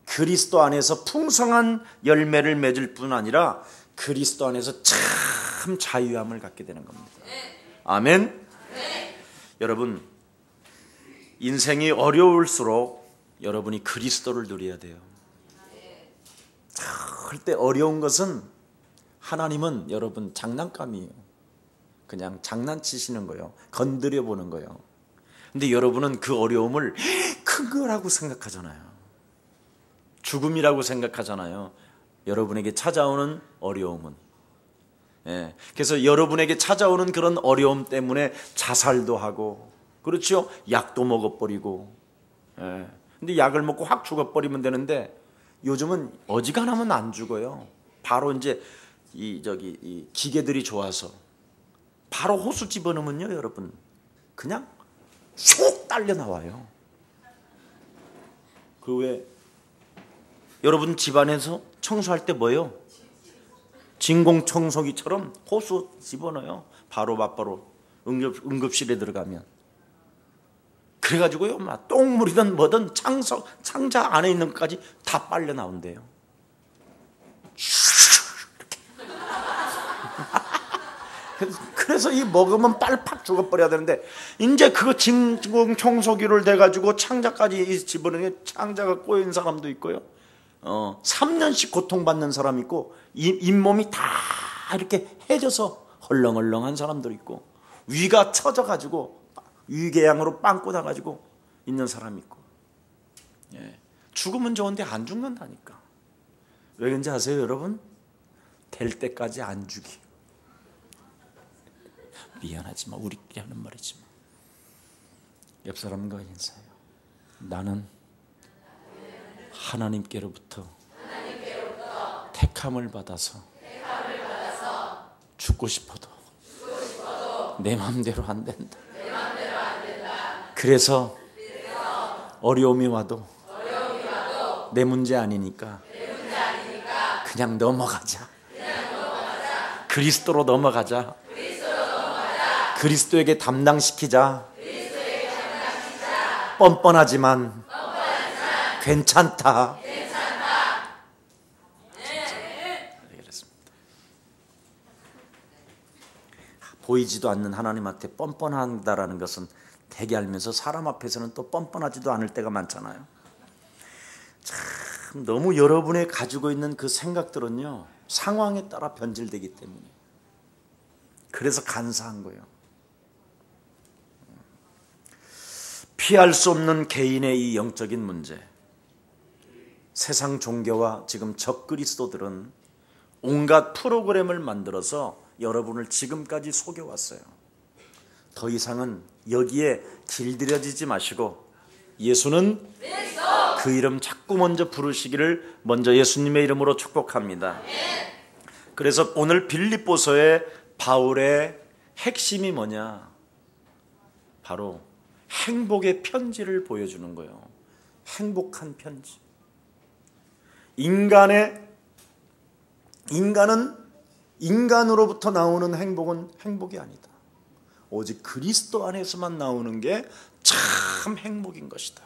그리스도 안에서 풍성한 열매를 맺을 뿐 아니라 그리스도 안에서 참 자유함을 갖게 되는 겁니다. 아멘. 여러분 인생이 어려울수록 여러분이 그리스도를 누려야 돼요. 절대 어려운 것은 하나님은 여러분 장난감이에요. 그냥 장난치시는 거예요. 건드려 보는 거예요. 근데 여러분은 그 어려움을 큰 거라고 생각하잖아요. 죽음이라고 생각하잖아요. 여러분에게 찾아오는 어려움은. 그래서 여러분에게 찾아오는 그런 어려움 때문에 자살도 하고, 그렇죠? 약도 먹어버리고. 근데 약을 먹고 확 죽어버리면 되는데 요즘은 어지간하면 안 죽어요. 바로 이제 이 기계들이 좋아서 바로 호수 집어넣으면요, 여러분 그냥 쑥 딸려 나와요. 그 왜 여러분 집안에서 청소할 때 뭐예요? 진공청소기처럼 호수 집어넣어요. 바로 맞바로 응급실에 들어가면. 그래가지고요, 막 똥물이든 뭐든 창자 안에 있는 것까지 다 빨려 나온대요. 그래서 이 먹으면 빨리 팍 죽어버려야 되는데, 이제 그거 진공청소기를 대가지고 창자까지 집어넣으면 창자가 꼬인 사람도 있고요. 3년씩 고통받는 사람 있고, 잇몸이 다 이렇게 해져서 헐렁헐렁한 사람도 있고, 위가 처져가지고 위궤양으로 빵 꽂아가지고 있는 사람이 있고. 죽으면 좋은데 안 죽는다니까. 왜 그런지 아세요, 여러분? 될 때까지 안 죽이. 미안하지만 우리끼리 하는 말이지만 옆 사람과 인사해요. 나는 하나님께로부터 택함을 받아서 죽고 싶어도 내 마음대로 안 된다. 그래서 어려움이 와도 내 문제 아니니까 그냥 넘어가자. 그리스도로 넘어가자. 그리스도에게 담당시키자. 뻔뻔하지만 괜찮다. 보이지도 않는 하나님한테 뻔뻔한다라는 것은 되게 알면서 사람 앞에서는 또 뻔뻔하지도 않을 때가 많잖아요. 참 너무 여러분의 가지고 있는 그 생각들은요, 상황에 따라 변질되기 때문에, 그래서 간사한 거예요. 피할 수 없는 개인의 이 영적인 문제, 세상 종교와 지금 적그리스도들은 온갖 프로그램을 만들어서 여러분을 지금까지 속여왔어요. 더 이상은 여기에 길들여지지 마시고 예수는 그 이름 자꾸 먼저 부르시기를 먼저 예수님의 이름으로 축복합니다. 그래서 오늘 빌립보서의 바울의 핵심이 뭐냐? 바로 행복의 편지를 보여주는 거예요. 행복한 편지. 인간은 인간으로부터 나오는 행복은 행복이 아니다. 오직 그리스도 안에서만 나오는 게 참 행복인 것이다.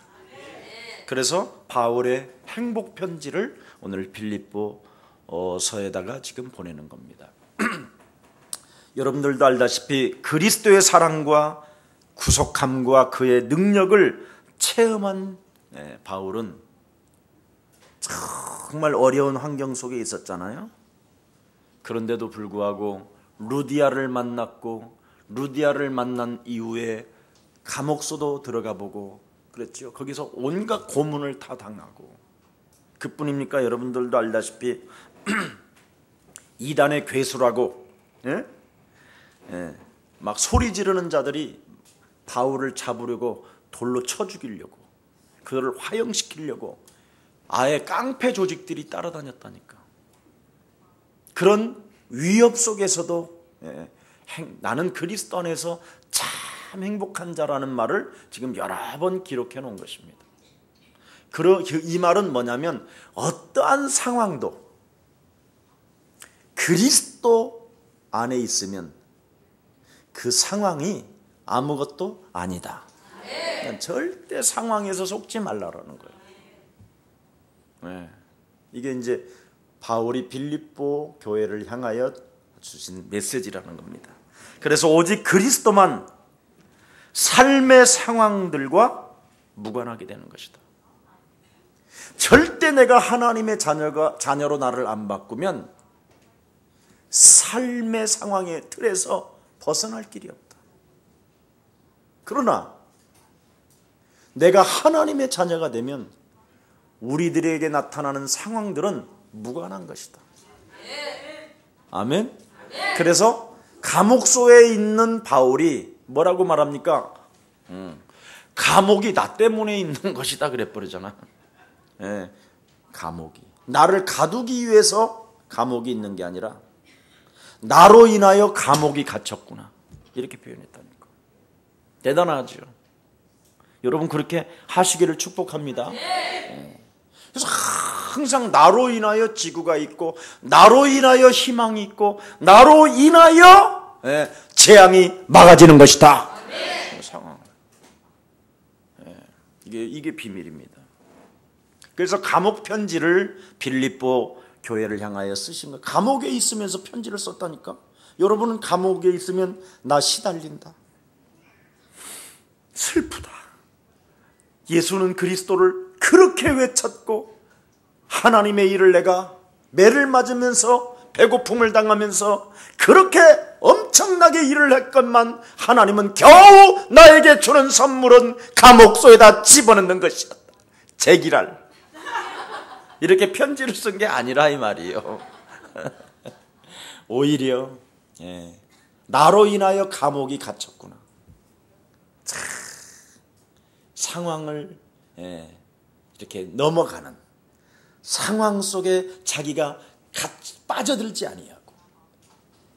그래서 바울의 행복 편지를 오늘 빌립보서에다가 지금 보내는 겁니다. 여러분들도 알다시피 그리스도의 사랑과 구속함과 그의 능력을 체험한 바울은 정말 어려운 환경 속에 있었잖아요. 그런데도 불구하고 루디아를 만났고, 루디아를 만난 이후에 감옥소도 들어가 보고 그랬죠. 거기서 온갖 고문을 다 당하고. 그뿐입니까? 여러분들도 알다시피 이단의 괴수라고 막 소리 지르는 자들이 바울을 잡으려고 돌로 쳐 죽이려고, 그들을 화형시키려고 아예 깡패 조직들이 따라다녔다니까. 그런 위협 속에서도 나는 그리스도 안에서 참 행복한 자라는 말을 지금 여러 번 기록해 놓은 것입니다. 이 말은 뭐냐면 어떠한 상황도 그리스도 안에 있으면 그 상황이 아무것도 아니다. 절대 상황에서 속지 말라라는 거예요. 이게 이제 바울이 빌립보 교회를 향하여 주신 메시지라는 겁니다. 그래서 오직 그리스도만 삶의 상황들과 무관하게 되는 것이다. 절대 내가 하나님의 자녀로 나를 안 바꾸면 삶의 상황의 틀에서 벗어날 길이 없다. 그러나 내가 하나님의 자녀가 되면 우리들에게 나타나는 상황들은 무관한 것이다. 아멘. 그래서 감옥소에 있는 바울이 뭐라고 말합니까? 감옥이 나 때문에 있는 것이다 그래버리잖아. 감옥이 나를 가두기 위해서 감옥이 있는 게 아니라 나로 인하여 감옥이 갇혔구나, 이렇게 표현했다니까. 대단하죠. 여러분 그렇게 하시기를 축복합니다. 그래서 항상 나로 인하여 지구가 있고, 나로 인하여 희망이 있고, 나로 인하여 재앙이 막아지는 것이다. 상황. 이게 비밀입니다. 그래서 감옥 편지를 빌립보 교회를 향하여 쓰신 거예요. 감옥에 있으면서 편지를 썼다니까. 여러분은 감옥에 있으면 나 시달린다, 슬프다, 예수는 그리스도를 그렇게 외쳤고 하나님의 일을 내가 매를 맞으면서 배고픔을 당하면서 그렇게 엄청나게 일을 했건만 하나님은 겨우 나에게 주는 선물은 감옥소에다 집어넣는 것이었다. 제기랄. 이렇게 편지를 쓴 게 아니라 이 말이에요. 오히려 나로 인하여 감옥이 갇혔구나. 상황을 이렇게 넘어가는 상황 속에 자기가 빠져들지 아니하고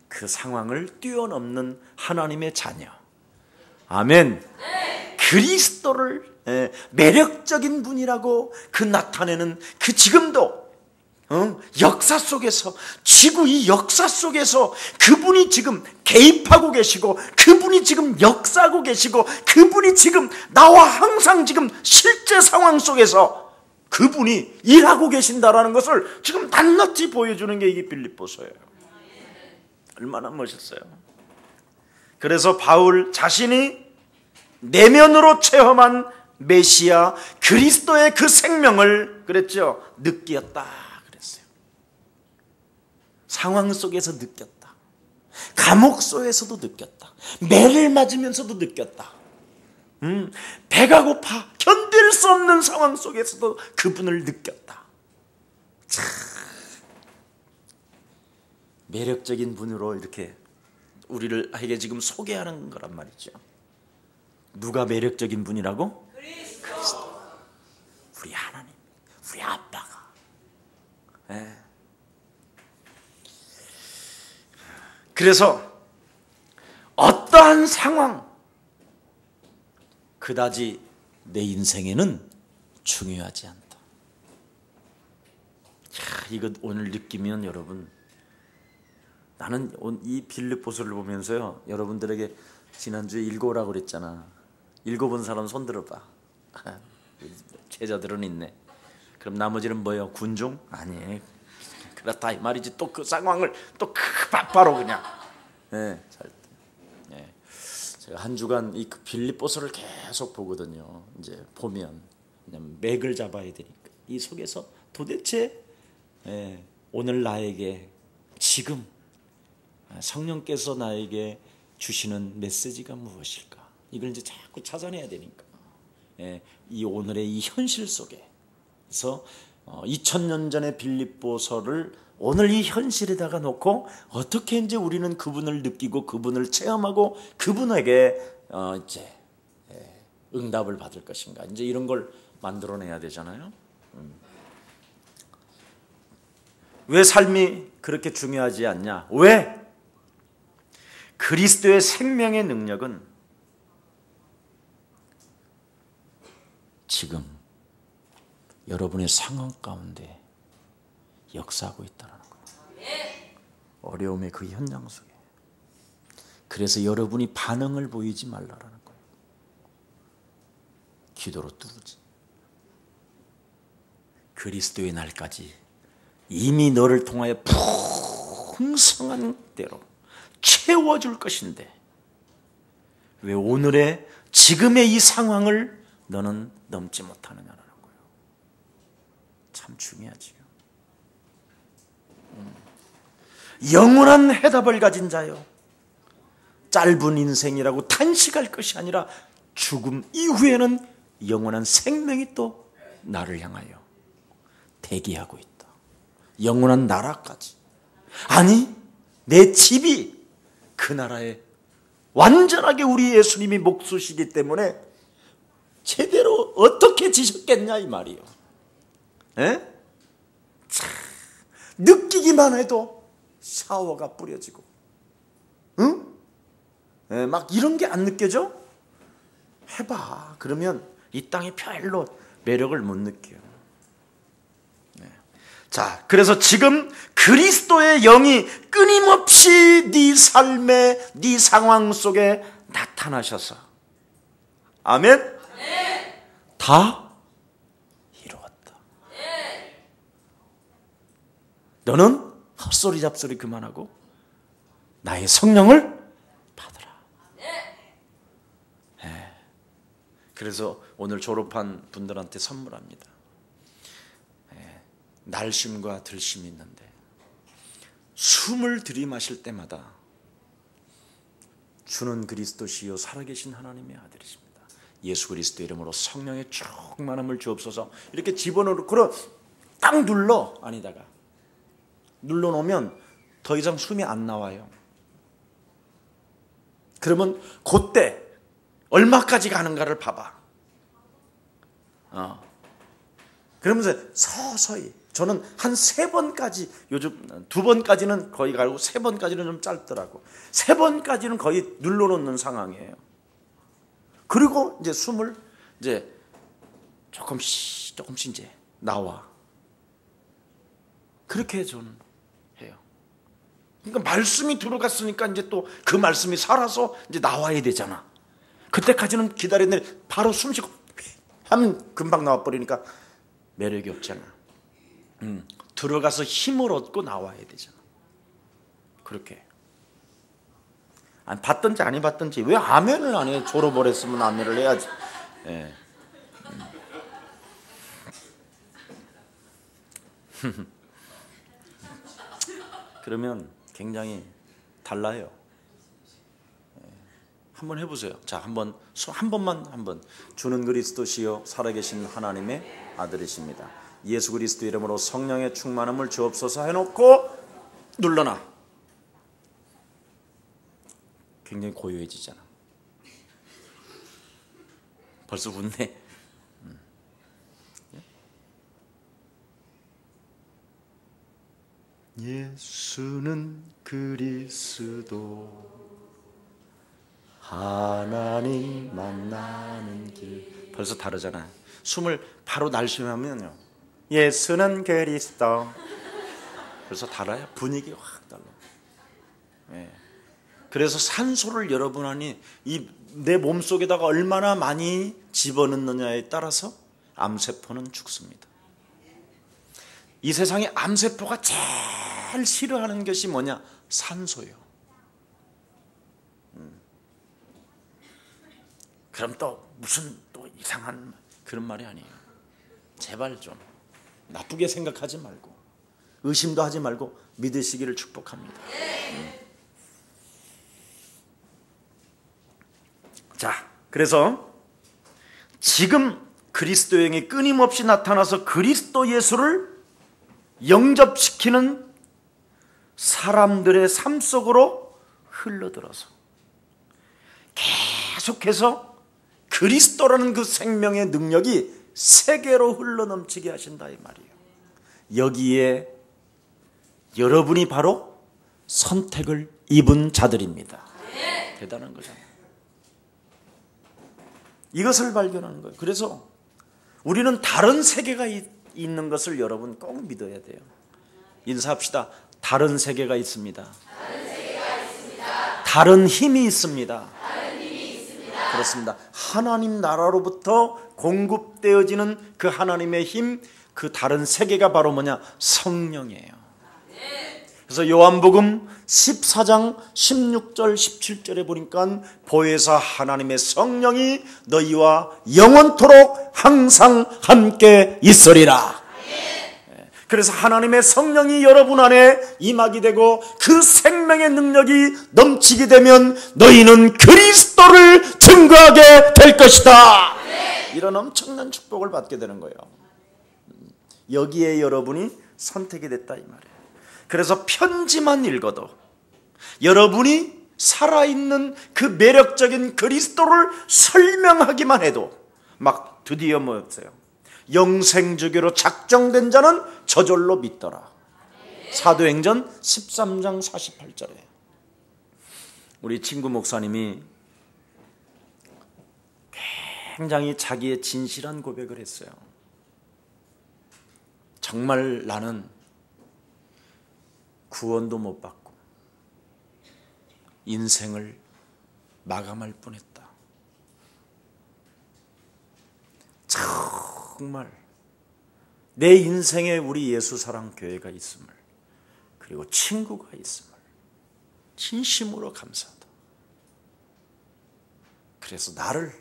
그 상황을 뛰어넘는 하나님의 자녀. 아멘. 그리스도를 매력적인 분이라고 그 나타내는 그 지금도 역사 속에서, 지구 이 역사 속에서 그분이 지금 개입하고 계시고, 그분이 지금 역사하고 계시고, 그분이 지금 나와 항상 지금 실제 상황 속에서 그분이 일하고 계신다라는 것을 지금 낱낱이 보여주는 게 이게 빌립보서예요. 얼마나 멋있어요. 그래서 바울 자신이 내면으로 체험한 메시아 그리스도의 그 생명을 그랬죠, 느꼈다 그랬어요. 상황 속에서 느꼈다. 감옥 속에서도 느꼈다. 매를 맞으면서도 느꼈다. 배가 고파 견딜 수 없는 상황 속에서도 그분을 느꼈다. 참 매력적인 분으로 이렇게 우리에게 지금 소개하는 거란 말이죠. 누가 매력적인 분이라고? 그리스도. 우리 하나님, 우리 아빠가. 네. 그래서 어떠한 상황 그다지 내 인생에는 중요하지 않다. 이거 오늘 느끼면 여러분, 나는 이 빌립보서를 보면서요, 여러분들에게 지난주에 읽어오라고 그랬잖아. 읽어본 사람 손 들어봐. 제자들은 있네. 그럼 나머지는 뭐예요? 군중? 아니, 그렇다 이 말이지. 또 그 상황을 또 바로 그냥. 네, 잘. 네. 제가 한 주간 이 빌립보서를 계속 보거든요. 이제 보면 그냥 맥을 잡아야 되니까 이 속에서 도대체 오늘 나에게 지금 성령께서 나에게 주시는 메시지가 무엇일까? 이걸 이제 자꾸 찾아내야 되니까. 이 오늘의 이 현실 속에서 2000년 전의 빌립보서를 오늘 이 현실에다가 놓고 어떻게 이제 우리는 그분을 느끼고 그분을 체험하고 그분에게 이제 응답을 받을 것인가? 이제 이런 걸 만들어내야 되잖아요. 왜 삶이 그렇게 중요하지 않냐? 왜? 그리스도의 생명의 능력은 지금 여러분의 상황 가운데 역사하고 있다는 거예요. 어려움의 그 현장 속에. 그래서 여러분이 반응을 보이지 말라라는 거예요. 기도로 뚫지. 그리스도의 날까지 이미 너를 통하여 풍성한 대로 채워줄 것인데 왜 오늘의 지금의 이 상황을 너는 넘지 못하느냐라는 거예요. 참 중요하지요. 영원한 해답을 가진 자요, 짧은 인생이라고 단식할 것이 아니라 죽음 이후에는 영원한 생명이 또 나를 향하여 대기하고 있다. 영원한 나라까지. 아니, 내 집이 그 나라에 완전하게 우리 예수님이 목수시기 때문에 제대로 어떻게 지셨겠냐 이 말이에요. 참, 느끼기만 해도 샤워가 뿌려지고, 막 이런 게 안 느껴져? 해봐. 그러면 이 땅에 별로 매력을 못 느껴요. 자, 그래서 지금 그리스도의 영이 끊임없이 네 삶의 네 상황 속에 나타나셔서, 아멘? 네. 다 이루었다. 네. 너는 헛소리 잡소리 그만하고 나의 성령을 받으라. 네. 네. 그래서 오늘 졸업한 분들한테 선물합니다. 날심과 들심이 있는데 숨을 들이마실 때마다 주는 그리스도시요 살아계신 하나님의 아들이십니다. 예수 그리스도 이름으로 성령의 충만함을 주옵소서. 이렇게 집어넣고 딱 눌러 안에다가 눌러놓으면 더 이상 숨이 안 나와요. 그러면 그때 얼마까지 가는가를 봐봐. 그러면서 서서히, 저는 한 3번까지, 요즘 2번까지는 거의 가고 3번까지는 좀 짧더라고. 3번까지는 거의 눌러놓는 상황이에요. 그리고 이제 숨을 이제 조금씩 이제 나와. 그렇게 저는 해요. 그러니까 말씀이 들어갔으니까 이제 또 그 말씀이 살아서 이제 나와야 되잖아. 그때까지는 기다렸는데 바로 숨쉬고 하면 금방 나와버리니까 매력이 없잖아. 들어가서 힘을 얻고 나와야 되잖아. 그렇게. 아니, 받든지 아니 받든지 왜 아멘을 안 해? 졸업을 했으면 아멘을 해야지. 예. 그러면 굉장히 달라요. 한번 해보세요. 자, 한 번만 주는 그리스도시요 살아계신 하나님의 아들이십니다. 예수 그리스도 이름으로 성령의 충만함을 주옵소서 해놓고 눌러놔. 굉장히 고요해지잖아. 벌써 웃네. 예수는 그리스도 하나님 만나는 길. 벌써 다르잖아요. 숨을 바로 날숨하면요, 예수는 그리스도. 벌써 달라요. 분위기 확 달라. 예. 그래서 산소를 여러분 하니 이 내 몸속에다가 얼마나 많이 집어넣느냐에 따라서 암세포는 죽습니다. 이 세상에 암세포가 제일 싫어하는 것이 뭐냐? 산소요. 그럼 또 무슨 또 이상한 그런 말이 아니에요. 제발 좀 나쁘게 생각하지 말고 의심도 하지 말고 믿으시기를 축복합니다. 자, 그래서 지금 그리스도의 영이 끊임없이 나타나서 그리스도 예수를 영접시키는 사람들의 삶 속으로 흘러들어서 계속해서 그리스도라는 그 생명의 능력이 세계로 흘러넘치게 하신다 이 말이에요. 여기에 여러분이 바로 선택을 입은 자들입니다. 대단한 거잖아요. 이것을 발견하는 거예요. 그래서 우리는 다른 세계가 있는 것을 여러분 꼭 믿어야 돼요. 인사합시다. 다른 세계가 있습니다. 다른 힘이 있습니다. 그렇습니다. 하나님 나라로부터 공급되어지는 그 하나님의 힘, 그 다른 세계가 바로 뭐냐? 성령이에요. 그래서 요한복음 14장 16절 17절에 보니까 보혜사 하나님의 성령이 너희와 영원토록 항상 함께 있으리라. 그래서 하나님의 성령이 여러분 안에 임하게 되고 그 생명의 능력이 넘치게 되면 너희는 그리스도를 증거하게 될 것이다. 이런 엄청난 축복을 받게 되는 거예요. 여기에 여러분이 선택이 됐다 이 말이에요. 그래서 편지만 읽어도 여러분이 살아있는 그 매력적인 그리스도를 설명하기만 해도 막 드디어 뭐였어요? 영생주교로 작정된 자는 저절로 믿더라. 사도행전 13장 48절에 우리 친구 목사님이 굉장히 자기의 진실한 고백을 했어요. 정말 나는 구원도 못 받고 인생을 마감할 뻔했다. 정말 내 인생에 우리 예수사랑교회가 있음을, 그리고 친구가 있음을 진심으로 감사하다. 그래서 나를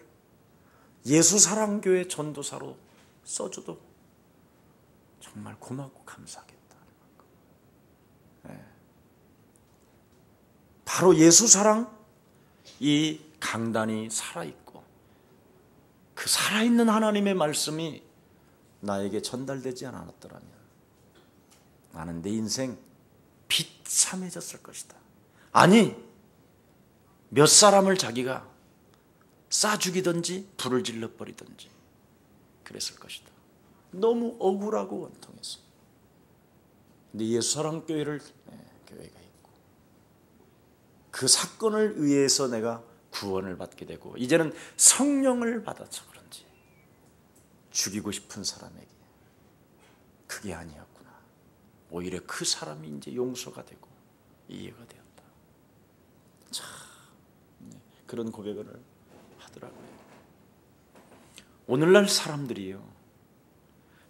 예수사랑교회 전도사로 써줘도 정말 고맙고 감사하겠다. 바로 예수사랑 이 강단이 살아있고 그 살아있는 하나님의 말씀이 나에게 전달되지 않았더라면 나는 내 인생 비참해졌을 것이다. 아니, 몇 사람을 자기가 싸 죽이든지 불을 질러버리든지 그랬을 것이다. 너무 억울하고 원통했어. 근데 예수사랑교회가 있고 그 사건을 의해서 내가 구원을 받게 되고 이제는 성령을 받아서 그런지 죽이고 싶은 사람에게 그게 아니었구나. 오히려 그 사람이 이제 용서가 되고 이해가 되었다. 참 그런 고백을 하더라고요. 오늘날 사람들이요,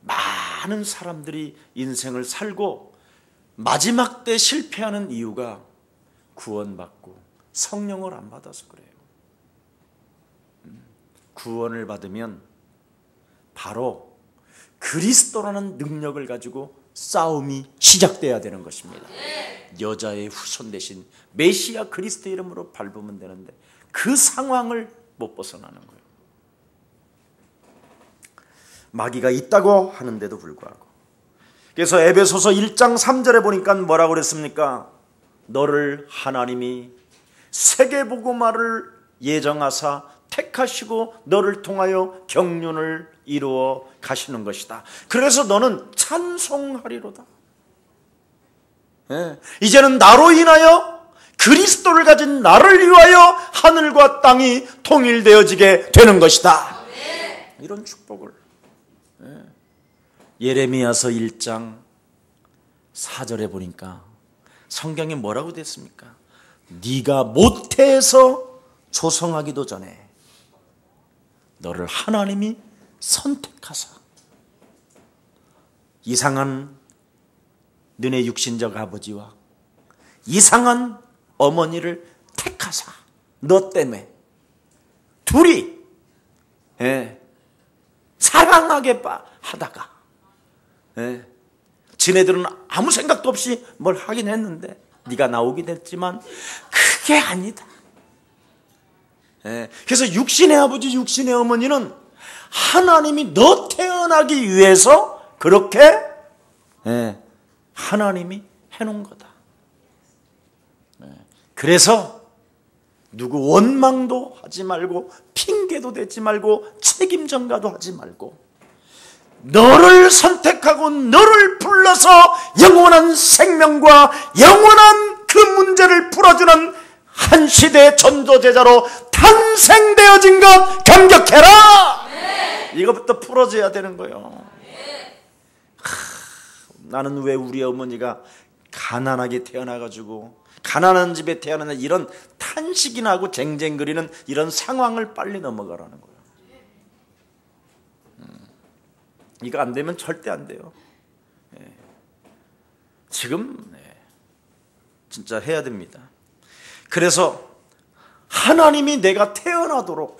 많은 사람들이 인생을 살고 마지막 때 실패하는 이유가 구원받고 성령을 안 받아서 그래요. 구원을 받으면 바로 그리스도라는 능력을 가지고 싸움이 시작돼야 되는 것입니다. 여자의 후손 대신 메시아 그리스도 이름으로 밟으면 되는데 그 상황을 못 벗어나는 거예요. 마귀가 있다고 하는데도 불구하고. 그래서 에베소서 1장 3절에 보니까 뭐라고 그랬습니까? 너를 하나님이 세계복음화를 예정하사 택하시고 너를 통하여 경륜을 이루어 가시는 것이다. 그래서 너는 찬송하리로다. 이제는 나로 인하여 그리스도를 가진 나를 위하여 하늘과 땅이 통일되어지게 되는 것이다. 이런 축복을 예레미야서 1장 4절에 보니까 성경에 뭐라고 됐습니까? 네가 모태에서 조성하기도 전에 너를 하나님이 선택하사 이상한 너네 육신적 아버지와 이상한 어머니를 택하사 너 때문에 둘이 사랑하게 하다가 지네들은 아무 생각도 없이 뭘 하긴 했는데 네가 나오긴 했지만 그게 아니다. 그래서 육신의 아버지 육신의 어머니는 하나님이 너 태어나기 위해서 그렇게 하나님이 해놓은 거다. 그래서 누구 원망도 하지 말고 핑계도 대지 말고 책임 전가도 하지 말고 너를 선택하고 너를 불러서 영원한 생명과 영원한 그 문제를 풀어주는 한 시대의 전도제자로 탄생되어진 것 감격해라. 이것부터 풀어져야 되는 거예요. 나는 왜 우리 어머니가 가난하게 태어나가지고 가난한 집에 태어나는 이런 탄식이나 하고 쟁쟁거리는 이런 상황을 빨리 넘어가라는 거예요. 이거 안 되면 절대 안 돼요. 지금 진짜 해야 됩니다. 그래서 하나님이 내가 태어나도록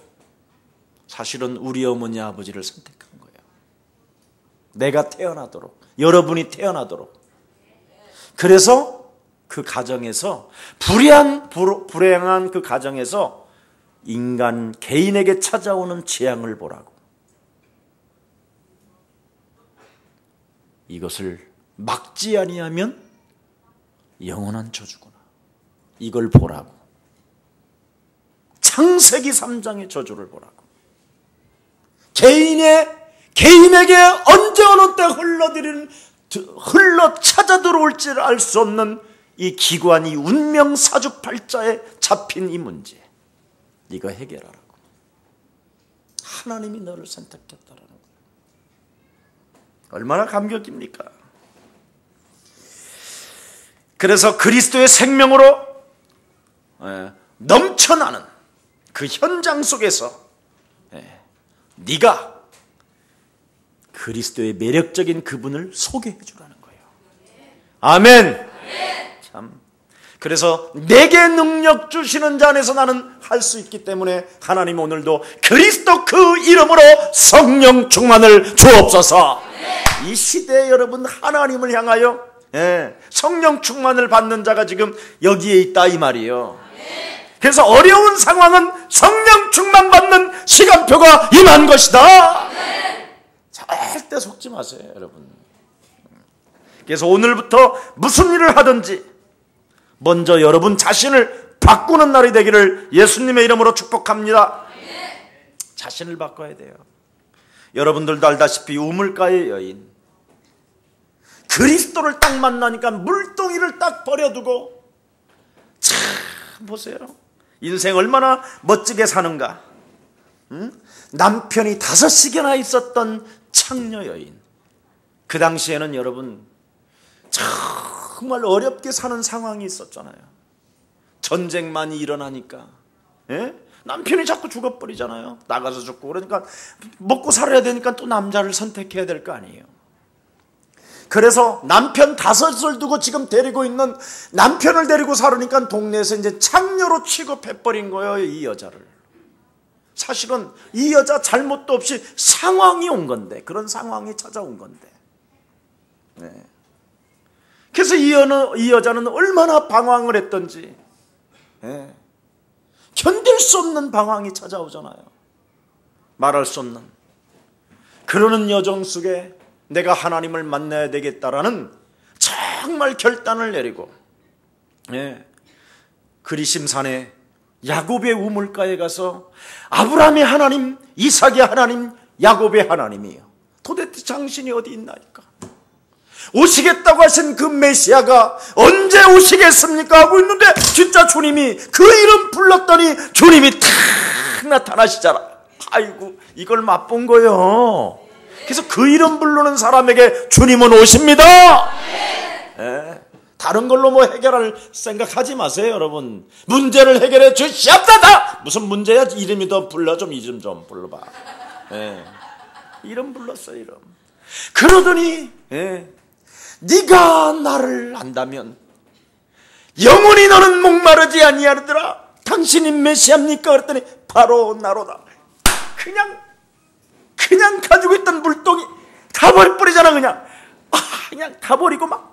사실은 우리 어머니 아버지를 선택한 거예요. 내가 태어나도록, 여러분이 태어나도록. 그래서 그 가정에서 불행한 그 가정에서 인간 개인에게 찾아오는 재앙을 보라고. 이것을 막지 아니하면 영원한 저주구나. 이걸 보라고. 창세기 3장의 저주를 보라고. 개인에게 언제 어느 때 흘러 찾아 들어올지 알 수 없는 이 기관, 이 운명 사주팔자에 잡힌 이 문제, 이거 해결하라고. 하나님이 너를 선택했다라는 거예요. 얼마나 감격입니까? 그래서 그리스도의 생명으로 넘쳐나는 그 현장 속에서 네가 그리스도의 매력적인 그분을 소개해 주라는 거예요. 아멘. 참. 그래서 내게 능력 주시는 자 안에서 나는 할 수 있기 때문에 하나님 오늘도 그리스도 그 이름으로 성령 충만을 주옵소서. 이 시대에 여러분 하나님을 향하여 성령 충만을 받는 자가 지금 여기에 있다 이 말이에요. 그래서 어려운 상황은 성령 충만 받는 시간표가 임한 것이다. 절대 속지 마세요 여러분. 그래서 오늘부터 무슨 일을 하든지 먼저 여러분 자신을 바꾸는 날이 되기를 예수님의 이름으로 축복합니다. 자신을 바꿔야 돼요. 여러분들도 알다시피 우물가의 여인, 그리스도를 딱 만나니까 물동이를 딱 버려두고, 참 보세요. 인생 얼마나 멋지게 사는가. 남편이 5씩이나 있었던 창녀 여인. 그 당시에는 여러분 정말 어렵게 사는 상황이 있었잖아요. 전쟁만이 일어나니까 남편이 자꾸 죽어버리잖아요. 나가서 죽고. 그러니까 먹고 살아야 되니까 또 남자를 선택해야 될 거 아니에요. 그래서 남편 5을 두고 지금 데리고 있는 남편을 데리고 살으니까 동네에서 이제 창녀로 취급해버린 거예요, 이 여자를. 사실은 이 여자 잘못도 없이 상황이 온 건데, 그런 상황이 찾아온 건데. 그래서 이 여자는 얼마나 방황을 했던지, 견딜 수 없는 방황이 찾아오잖아요. 말할 수 없는. 그러는 여정 속에 내가 하나님을 만나야 되겠다라는 정말 결단을 내리고 그리심산에 야곱의 우물가에 가서 아브라함의 하나님, 이삭의 하나님, 야곱의 하나님이요, 도대체 당신이 어디 있나이까? 오시겠다고 하신 그 메시아가 언제 오시겠습니까? 하고 있는데 진짜 주님이 그 이름 불렀더니 주님이 탁 나타나시잖아. 아이고, 이걸 맛본 거예요. 그래서 그 이름 부르는 사람에게 주님은 오십니다. 다른 걸로 뭐 해결할 생각하지 마세요, 여러분. 문제를 해결해 주시옵소서. 무슨 문제야? 이름이 더 불러. 좀 이름 좀 불러봐. 이름 불렀어, 이름. 그러더니 네가 나를 안다면 영원히 너는 목마르지 아니하리라. 당신이 메시아입니까? 그랬더니 바로 나로다. 그냥 가지고 있던 물동이 다 버려버리잖아. 그냥 다 버리고 막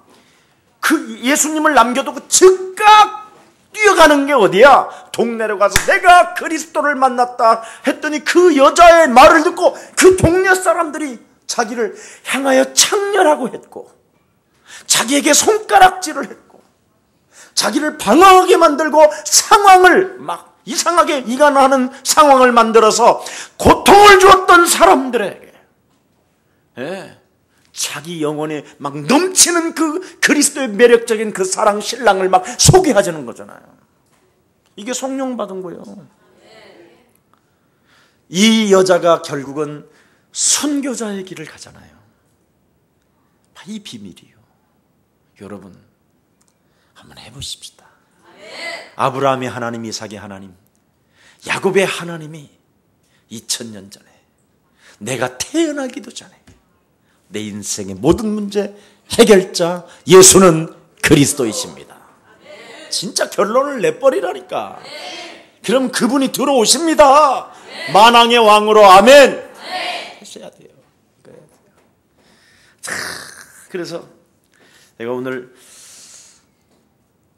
그 예수님을 남겨두고 즉각 뛰어가는 게 어디야? 동네로 가서 내가 그리스도를 만났다 했더니 그 여자의 말을 듣고 그 동네 사람들이 자기를 향하여 창렬하고 했고, 자기에게 손가락질을 했고, 자기를 방황하게 만들고 상황을 막 이상하게 이간하는 상황을 만들어서 고통을 주었던 사람들에게 자기 영혼에 막 넘치는 그 그리스도의 매력적인 그 사랑 신랑을 막 소개하자는 거잖아요. 이게 성령 받은 거예요. 이 여자가 결국은 순교자의 길을 가잖아요. 이 비밀이에요. 여러분 한번 해보십시다. 아브라함의 하나님, 이삭의 하나님, 야곱의 하나님이 2000년 전에, 내가 태어나기도 전에 내 인생의 모든 문제 해결자 예수는 그리스도이십니다. 진짜 결론을 내버리라니까. 그럼 그분이 들어오십니다. 만왕의 왕으로. 아멘. 하셔야 돼요. 자, 그래서 내가 오늘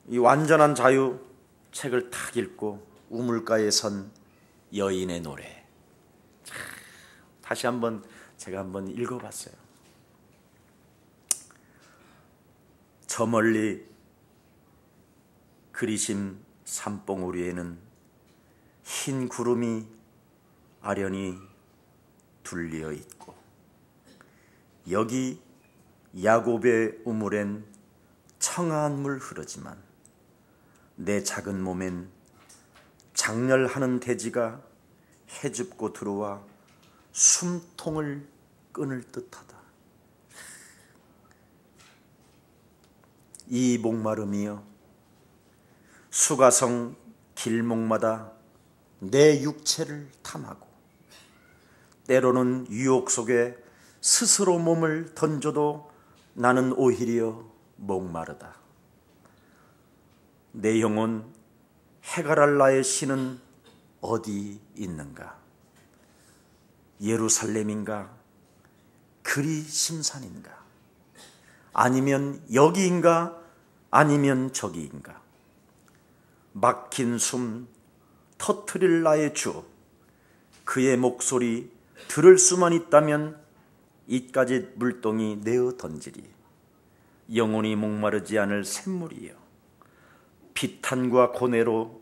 이 완전한 자유 책을 딱 읽고 우물가에 선 여인의 노래, 다시 한번 제가 한번 읽어봤어요. 저 멀리 그리심 산봉우리에는 흰 구름이 아련히 둘리어 있고, 여기 야곱의 우물엔 청아한 물 흐르지만 내 작은 몸엔 장렬하는 돼지가 해집고 들어와 숨통을 끊을 듯하다. 이 목마름이여, 수가성 길목마다 내 육체를 탐하고 때로는 유혹 속에 스스로 몸을 던져도 나는 오히려 목마르다. 내 영혼 해갈할 나의 신은 어디 있는가? 예루살렘인가? 그리심산인가? 아니면 여기인가? 아니면 저기인가? 막힌 숨 터트릴 나의 주, 그의 목소리 들을 수만 있다면 이까지 물동이 내어 던지리. 영혼이 목마르지 않을 샘물이여, 비탄과 고뇌로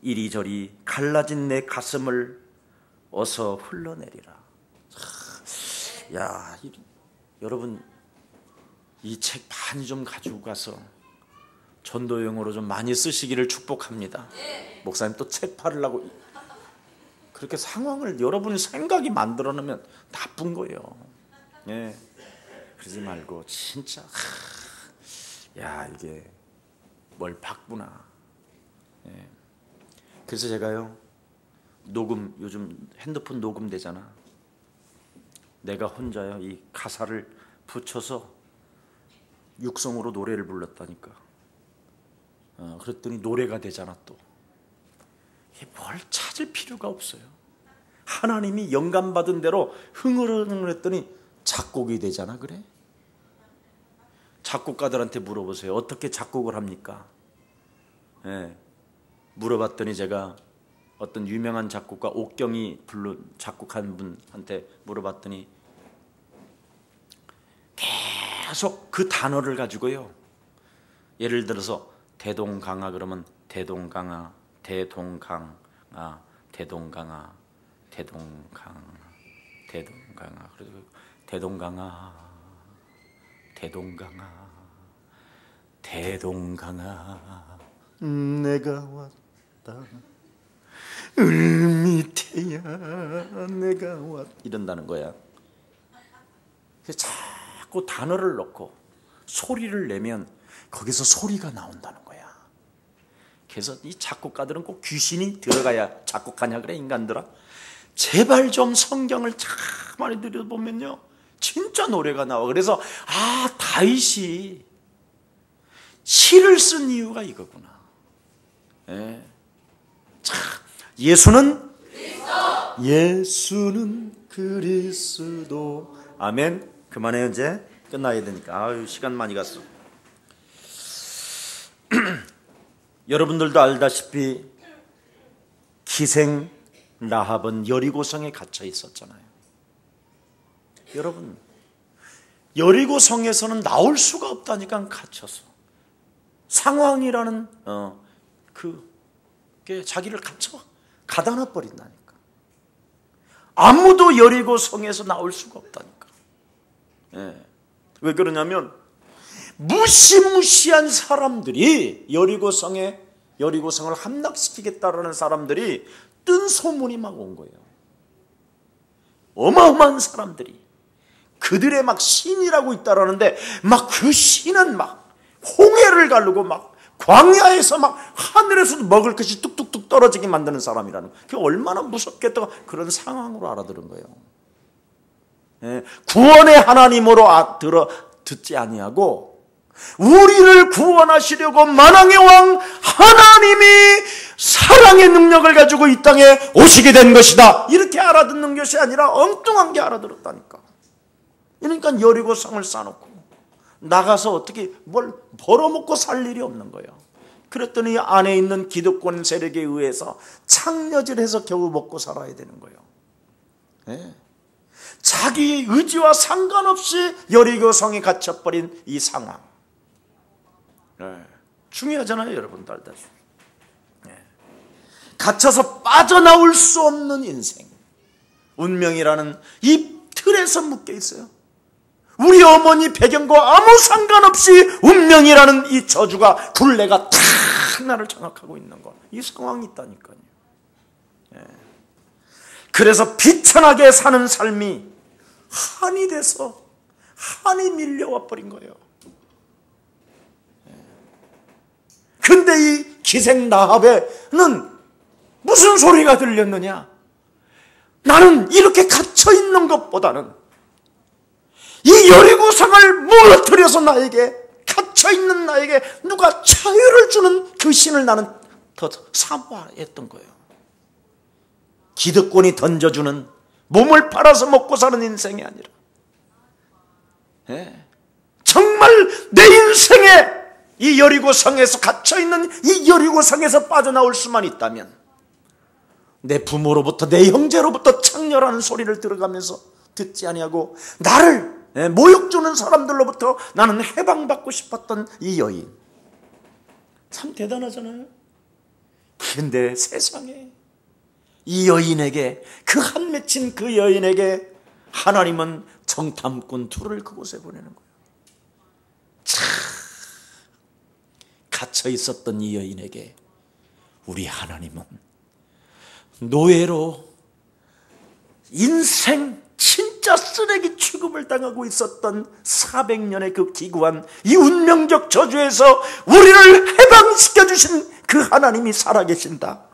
이리저리 갈라진 내 가슴을 어서 흘러내리라. 야, 여러분 이 책 많이 좀 가지고 가서 전도용으로 좀 많이 쓰시기를 축복합니다. 목사님 또 책 팔으려고 그렇게 상황을 여러분의 생각이 만들어 놓으면 나쁜 거예요. 그러지 말고 진짜 야, 이게 뭘 봤구나. 예. 그래서 제가요, 녹음, 요즘 핸드폰 녹음 되잖아. 내가 혼자요 이 가사를 붙여서 육성으로 노래를 불렀다니까. 그랬더니 노래가 되잖아. 또 뭘 찾을 필요가 없어요. 하나님이 영감받은 대로 흥얼흥얼했더니 작곡이 되잖아. 그래? 작곡가들한테 물어보세요. 어떻게 작곡을 합니까? 예. 물어봤더니 제가 어떤 유명한 작곡가 옥경이 작곡한 분한테 물어봤더니 계속 그 단어를 가지고요. 예를 들어서 대동강아 그러면 대동강아, 대동강아, 대동강아, 대동강아, 대동강아, 그래서 대동강아, 대동강아, 대동강아, 내가 왔다. 을밑에야 내가 왔다. 이런다는 거야. 자꾸 단어를 넣고 소리를 내면 거기서 소리가 나온다는 거야. 그래서 이 작곡가들은 꼭 귀신이 들어가야 작곡하냐 그래. 인간들아, 제발 좀 성경을 참 많이 들여보면요 진짜 노래가 나와. 그래서 다윗이 시를 쓴 이유가 이거구나. 예. 참, 예수는 그리스도. 예수는 그리스도. 아멘. 그만해요. 이제 끝나야 되니까. 시간 많이 갔어. 여러분들도 알다시피 기생 라합은 여리고성에 갇혀 있었잖아요. 여러분, 여리고성에서는 나올 수가 없다니까. 갇혀서 상황이라는 그게 자기를 가다 놔 버린다니까. 아무도 여리고성에서 나올 수가 없다니까. 예. 왜 그러냐면 무시무시한 사람들이 여리고성을 함락시키겠다라는 사람들이 뜬 소문이 막 온 거예요. 어마어마한 사람들이 그들의 막 신이라고 있다라는데 막 그 신은 막 홍해를 가르고 막 광야에서 막 하늘에서도 먹을 것이 뚝뚝뚝 떨어지게 만드는 사람이라는 거예요. 그게 얼마나 무섭겠다고 그런 상황으로 알아들은 거예요. 예, 구원의 하나님으로 듣지 아니하고 우리를 구원하시려고 만왕의 왕 하나님이 사랑의 능력을 가지고 이 땅에 오시게 된 것이다, 이렇게 알아듣는 것이 아니라 엉뚱한 게 알아들었다니까. 그러니까 여리고성을 쌓아놓고 나가서 어떻게 뭘 벌어먹고 살 일이 없는 거예요. 그랬더니 안에 있는 기득권 세력에 의해서 창녀질해서 겨우 먹고 살아야 되는 거예요. 네. 자기 의지와 상관없이 여리고성에 갇혀버린 이 상황. 네. 중요하잖아요, 여러분들 알다시피. 네. 갇혀서 빠져나올 수 없는 인생, 운명이라는 이 틀에서 묶여 있어요. 우리 어머니 배경과 아무 상관없이 운명이라는 이 저주가, 굴레가 탁 나를 장악하고 있는 거, 이 상황이 있다니까요. 네. 그래서 비천하게 사는 삶이 한이 돼서 한이 밀려와 버린 거예요. 근데 이 기생 라합에는 무슨 소리가 들렸느냐? 나는 이렇게 갇혀 있는 것보다는 이 여리고성을 무너뜨려서 나에게, 갇혀 있는 나에게 누가 자유를 주는 그 신을 나는 더 사모했던 거예요. 기득권이 던져주는, 몸을 팔아서 먹고 사는 인생이 아니라, 예. 정말 내 인생에 이 여리고성에서 갇혀있는 이 여리고성에서 빠져나올 수만 있다면 내 부모로부터, 내 형제로부터 창녀라는 소리를 들어가면서 듣지 아니하고 나를 모욕 주는 사람들로부터 나는 해방받고 싶었던 이 여인, 참 대단하잖아요. 그런데 세상에 이 여인에게, 그 한 맺힌 그 여인에게 하나님은 정탐꾼 둘을 그곳에 보내는 거예요. 참, 갇혀 있었던 이 여인에게 우리 하나님은 노예로 인생 진짜 진짜 쓰레기 취급을 당하고 있었던 400년의 그 기구한 이 운명적 저주에서 우리를 해방시켜 주신 그 하나님이 살아계신다.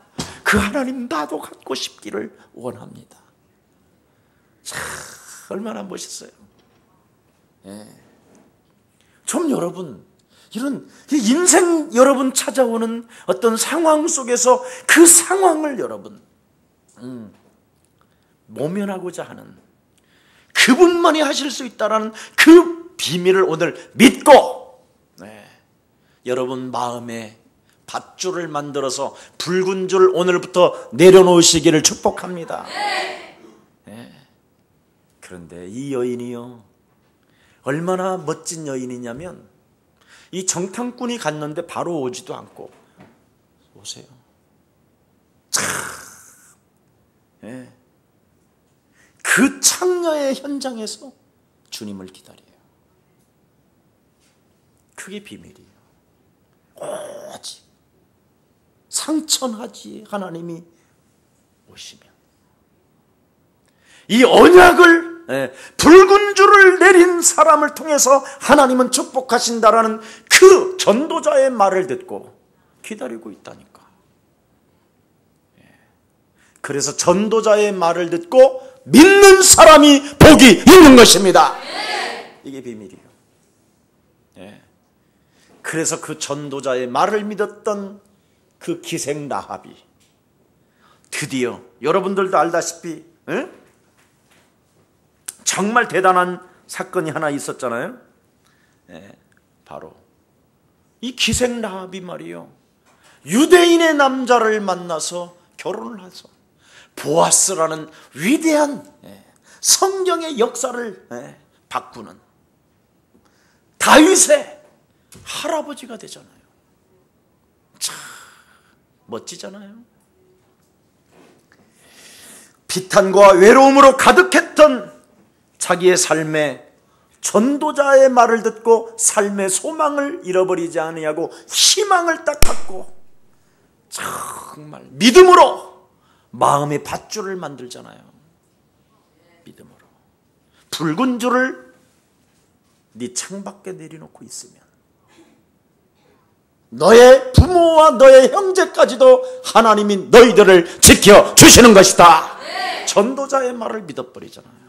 그 하나님 나도 갖고 싶기를 원합니다. 참 얼마나 멋있어요. 예. 좀 여러분, 이런 인생 여러분 찾아오는 어떤 상황 속에서 그 상황을 여러분 모면하고자 하는, 그분만이 하실 수 있다는 그 비밀을 오늘 믿고, 네, 여러분 마음에 밧줄을 만들어서 붉은 줄 오늘부터 내려놓으시기를 축복합니다. 네. 그런데 이 여인이요, 얼마나 멋진 여인이냐면 이 정탐꾼이 갔는데 바로 오지도 않고, 오세요. 참, 네. 그 창녀의 현장에서 주님을 기다려요. 그게 비밀이에요. 오직 상천하지 하나님이 오시면 이 언약을, 붉은 줄을 내린 사람을 통해서 하나님은 축복하신다라는 그 전도자의 말을 듣고 기다리고 있다니까. 그래서 전도자의 말을 듣고 믿는 사람이 복이 있는 것입니다. 이게 비밀이에요. 그래서 그 전도자의 말을 믿었던 그 기생 라합이 드디어 여러분들도 알다시피 정말 대단한 사건이 하나 있었잖아요. 바로 이 기생 라합이 말이요, 유대인의 남자를 만나서 결혼을 해서 보아스라는 위대한 성경의 역사를 바꾸는 다윗의 할아버지가 되잖아요. 참 멋지잖아요. 비탄과 외로움으로 가득했던 자기의 삶에 전도자의 말을 듣고 삶의 소망을 잃어버리지 아니하고 희망을 딱 갖고 정말 믿음으로 마음의 밧줄을 만들잖아요. 믿음으로 붉은 줄을 네 창밖에 내려놓고 있으면 너의 부모와 너의 형제까지도 하나님이 너희들을 지켜주시는 것이다. 전도자의 말을 믿어버리잖아요.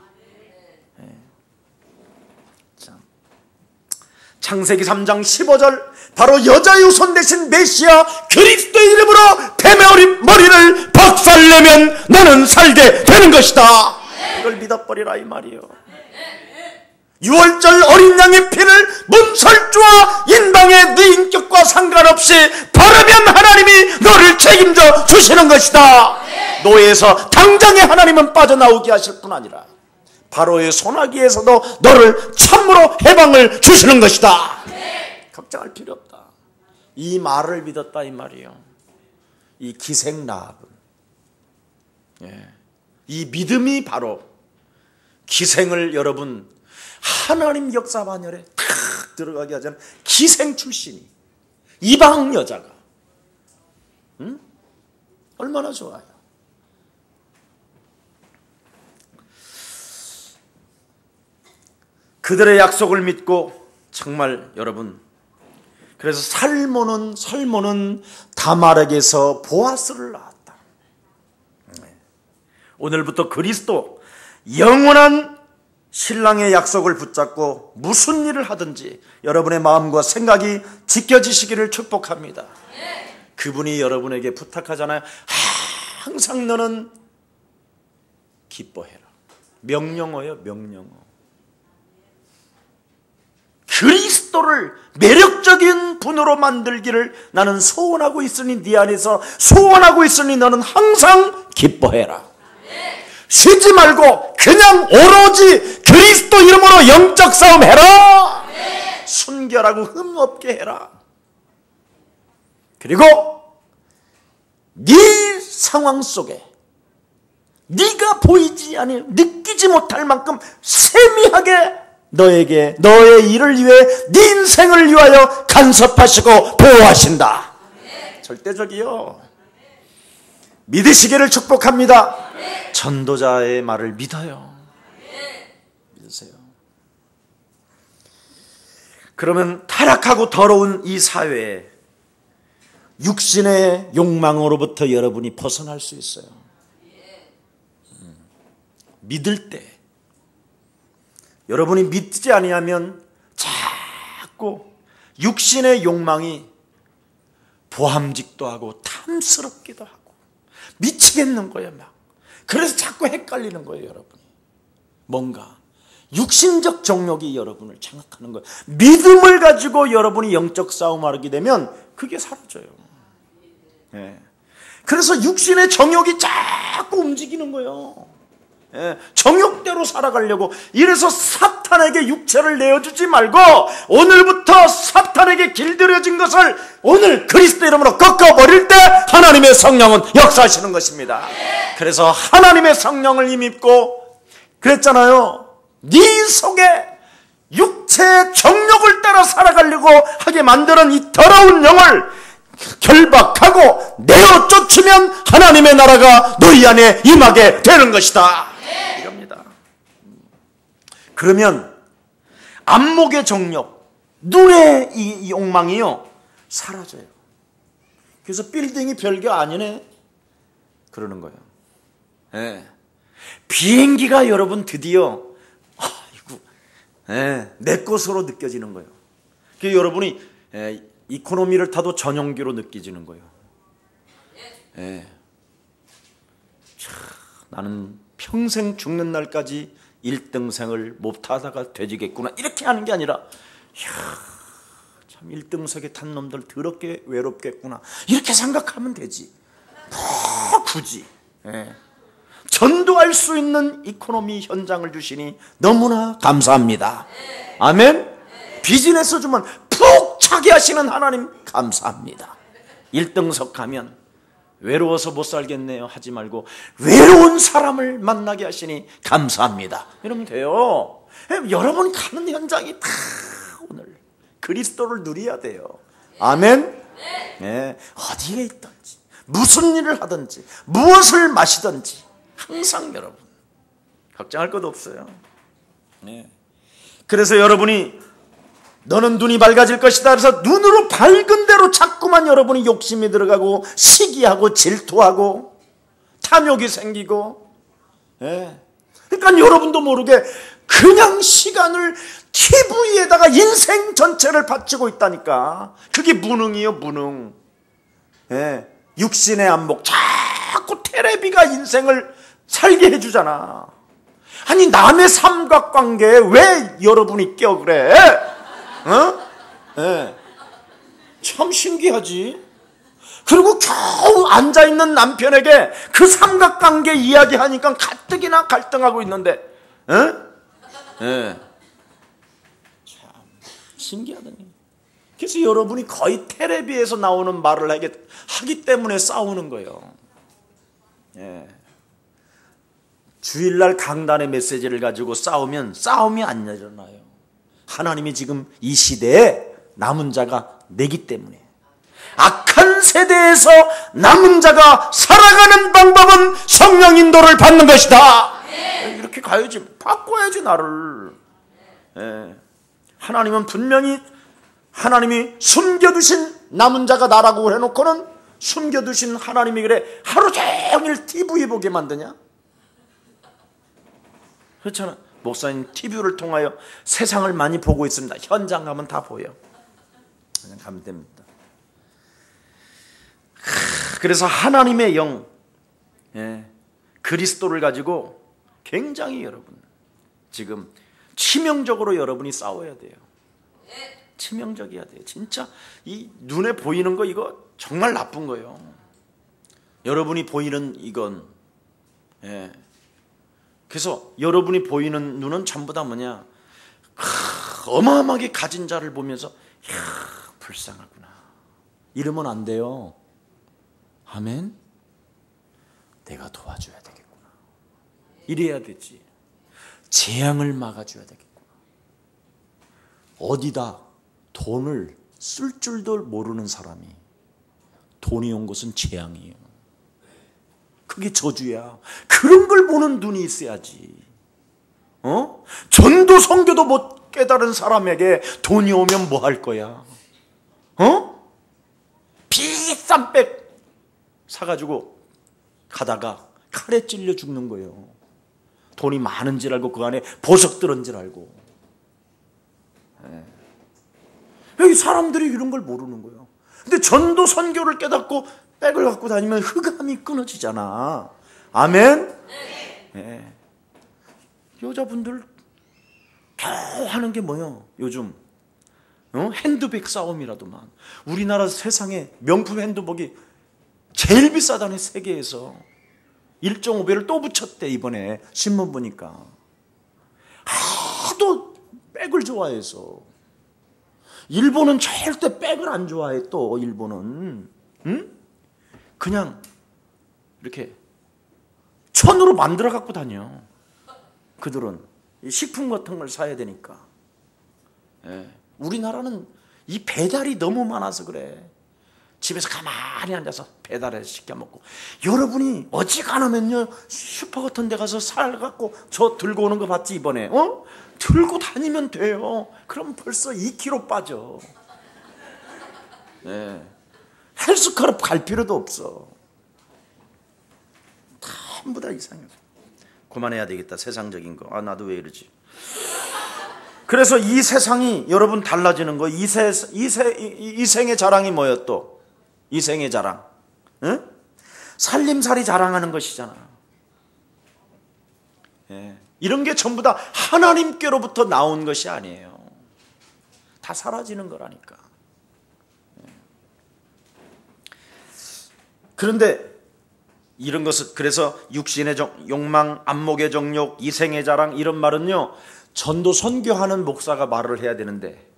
창세기 3장 15절, 바로 여자의 후손 대신 메시아 그리스도의 이름으로 뱀의 머리를 박살내면 너는 살게 되는 것이다. 이걸 믿어버리라 이 말이에요. 6월절 어린 양의 피를 문설주와 인방의 네 인격과 상관없이 바르면 하나님이 너를 책임져 주시는 것이다. 노예에서 당장에 하나님은 빠져나오게 하실 뿐 아니라 바로의 소나기에서도 너를 참으로 해방을 주시는 것이다. 걱정할 필요 없다. 이 말을 믿었다 이 말이에요. 이 기생 라합은, 이 믿음이 바로 기생을 여러분 하나님 역사 반열에 탁 들어가게 하자는 기생 출신이 이방 여자가 얼마나 좋아요. 그들의 약속을 믿고 정말 여러분, 그래서 살모는 다말에게서 보아스를 낳았다. 오늘부터 그리스도 영원한 신랑의 약속을 붙잡고 무슨 일을 하든지 여러분의 마음과 생각이 지켜지시기를 축복합니다. 그분이 여러분에게 부탁하잖아요. 항상 너는 기뻐해라. 명령어예요, 명령어. 그리스도를 매력적인 분으로 만들기를 나는 소원하고 있으니 네 안에서 소원하고 있으니 너는 항상 기뻐해라. 쉬지 말고 그냥 오로지 그리스도 이름으로 영적 싸움 해라. 순결하고 흠 없게 해라. 그리고 네 상황 속에 네가 보이지 아니 느끼지 못할 만큼 세미하게 너에게 너의 일을 위해 네 인생을 위하여 간섭하시고 보호하신다. 절대적이요. 믿으시기를 축복합니다. 전도자의 말을 믿어요. 믿으세요. 그러면 타락하고 더러운 이 사회에 육신의 욕망으로부터 여러분이 벗어날 수 있어요. 믿을 때 여러분이 믿지 아니하면 자꾸 육신의 욕망이 보함직도 하고 탐스럽기도 하고 미치겠는 거예요 막. 그래서 자꾸 헷갈리는 거예요 여러분이. 뭔가 육신적 정욕이 여러분을 장악하는 거예요. 믿음을 가지고 여러분이 영적 싸움을 하게 되면 그게 사라져요. 예. 그래서 육신의 정욕이 자꾸 움직이는 거예요. 예. 정욕대로 살아가려고. 이래서 사탄에게 육체를 내어주지 말고 오늘부터 사탄에게 길들여진 것을 오늘 그리스도 이름으로 꺾어버릴 때 하나님의 성령은 역사하시는 것입니다. 그래서 하나님의 성령을 힘입고 그랬잖아요. 네 속에 육체의 정욕을 따라 살아가려고 하게 만드는 이 더러운 영을 결박하고 내어 쫓으면 하나님의 나라가 너희 안에 임하게 되는 것이다. 이겁니다. 그러면 안목의 정욕, 눈의 이 욕망이요 사라져요. 그래서 빌딩이 별게 아니네 그러는 거예요. 네. 비행기가 여러분 드디어 내 것으로 느껴지는 거예요. 그래서 여러분이 이코노미를 타도 전용기로 느껴지는 거예요. 나는 평생 죽는 날까지 1등석을 못 타다가 되지겠구나 이렇게 하는 게 아니라 참 1등석에 탄 놈들 더럽게 외롭겠구나 이렇게 생각하면 되지. 뭐 굳이 전도할 수 있는 이코노미 현장을 주시니 너무나 감사합니다. 아멘. 비즈니스 주면 푹 차게 하시는 하나님 감사합니다. 1등석 가면 외로워서 못 살겠네요 하지 말고 외로운 사람을 만나게 하시니 감사합니다 이러면 돼요. 여러분 가는 현장이 다 오늘 그리스도를 누려야 돼요. 아멘. 네. 어디에 있든지 무슨 일을 하든지 무엇을 마시든지 항상 여러분 걱정할 것도 없어요. 네. 그래서 여러분이 너는 눈이 밝아질 것이다 그래서 눈으로 밝은 대로 자꾸만 여러분이 욕심이 들어가고 시기하고 질투하고 탐욕이 생기고 그러니까 여러분도 모르게 그냥 시간을 TV에다가 인생 전체를 바치고 있다니까. 그게 무능이요 무능. 육신의 안목 자꾸 텔레비가 인생을 살게 해주잖아. 아니 남의 삼각관계에 왜 여러분이 껴 그래? 참 신기하지. 그리고 겨우 앉아있는 남편에게 그 삼각관계 이야기하니까 가뜩이나 갈등하고 있는데 참 신기하더니. 그래서 여러분이 거의 텔레비에서 나오는 말을 하기 때문에 싸우는 거예요. 주일날 강단의 메시지를 가지고 싸우면 싸움이 안 일어나요. 하나님이 지금 이 시대에 남은 자가 내기 때문에. 악한 세대에서 남은 자가 살아가는 방법은 성령 인도를 받는 것이다. 이렇게 가야지. 바꿔야지 나를. 하나님은 분명히 하나님이 숨겨두신 남은 자가 나라고 해놓고는 숨겨두신 하나님이 그래 하루 종일 TV 보게 만드냐? 그렇잖아. 목사님 TV를 통하여 세상을 많이 보고 있습니다. 현장 가면 다 보여. 그냥 가면 됩니다. 그래서 하나님의 영, 그리스도를 가지고 굉장히 여러분 지금 치명적으로 여러분이 싸워야 돼요. 치명적이어야 돼요. 진짜 이 눈에 보이는 거 이거 정말 나쁜 거예요. 여러분이 보이는 이건 그래서 여러분이 보이는 눈은 전부 다 뭐냐? 어마어마하게 가진 자를 보면서 불쌍하구나 이러면 안 돼요. 아멘. 내가 도와줘야 되겠구나 이래야 되지. 재앙을 막아줘야 되겠구나. 어디다 돈을 쓸 줄도 모르는 사람이 돈이 온 것은 재앙이에요. 그게 저주야. 그런 걸 보는 눈이 있어야지. 전도 선교도 못 깨달은 사람에게 돈이 오면 뭐 할 거야? 비싼 백 사가지고 가다가 칼에 찔려 죽는 거예요. 돈이 많은 줄 알고 그 안에 보석 들은 줄 알고. 여기 사람들이 이런 걸 모르는 거예요. 근데 전도 선교를 깨닫고 백을 갖고 다니면 흑암이 끊어지잖아. 아멘? 네. 여자분들 겨우 하는 게 뭐예요? 요즘 핸드백 싸움이라도만. 우리나라 세상에 명품 핸드백이 제일 비싸다네, 세계에서. 1.5배를 또 붙였대, 이번에 신문 보니까. 하도 백을 좋아해서. 일본은 절대 백을 안 좋아해. 또 일본은 그냥 이렇게 천으로 만들어 갖고 다녀. 그들은 식품 같은 걸 사야 되니까. 우리나라는 이 배달이 너무 많아서 그래. 집에서 가만히 앉아서 배달해서 시켜 먹고. 여러분이 어지간하면요 슈퍼 같은 데 가서 살 갖고 저 들고 오는 거 봤지 이번에? 들고 다니면 돼요. 그럼 벌써 2kg 빠져. 헬스클럽 갈 필요도 없어. 전부 다 이상해서. 그만해야 되겠다. 세상적인 거. 나도 왜 이러지? 그래서 이 세상이 여러분 달라지는 거. 이 생의 자랑이 뭐예요 또? 이 생의 자랑. 살림살이 자랑하는 것이잖아. 이런 게 전부 다 하나님께로부터 나온 것이 아니에요. 다 사라지는 거라니까. 그런데 이런 것은, 그래서 육신의 욕망, 안목의 정욕, 이생의 자랑, 이런 말은요 전도 선교하는 목사가 말을 해야 되는데,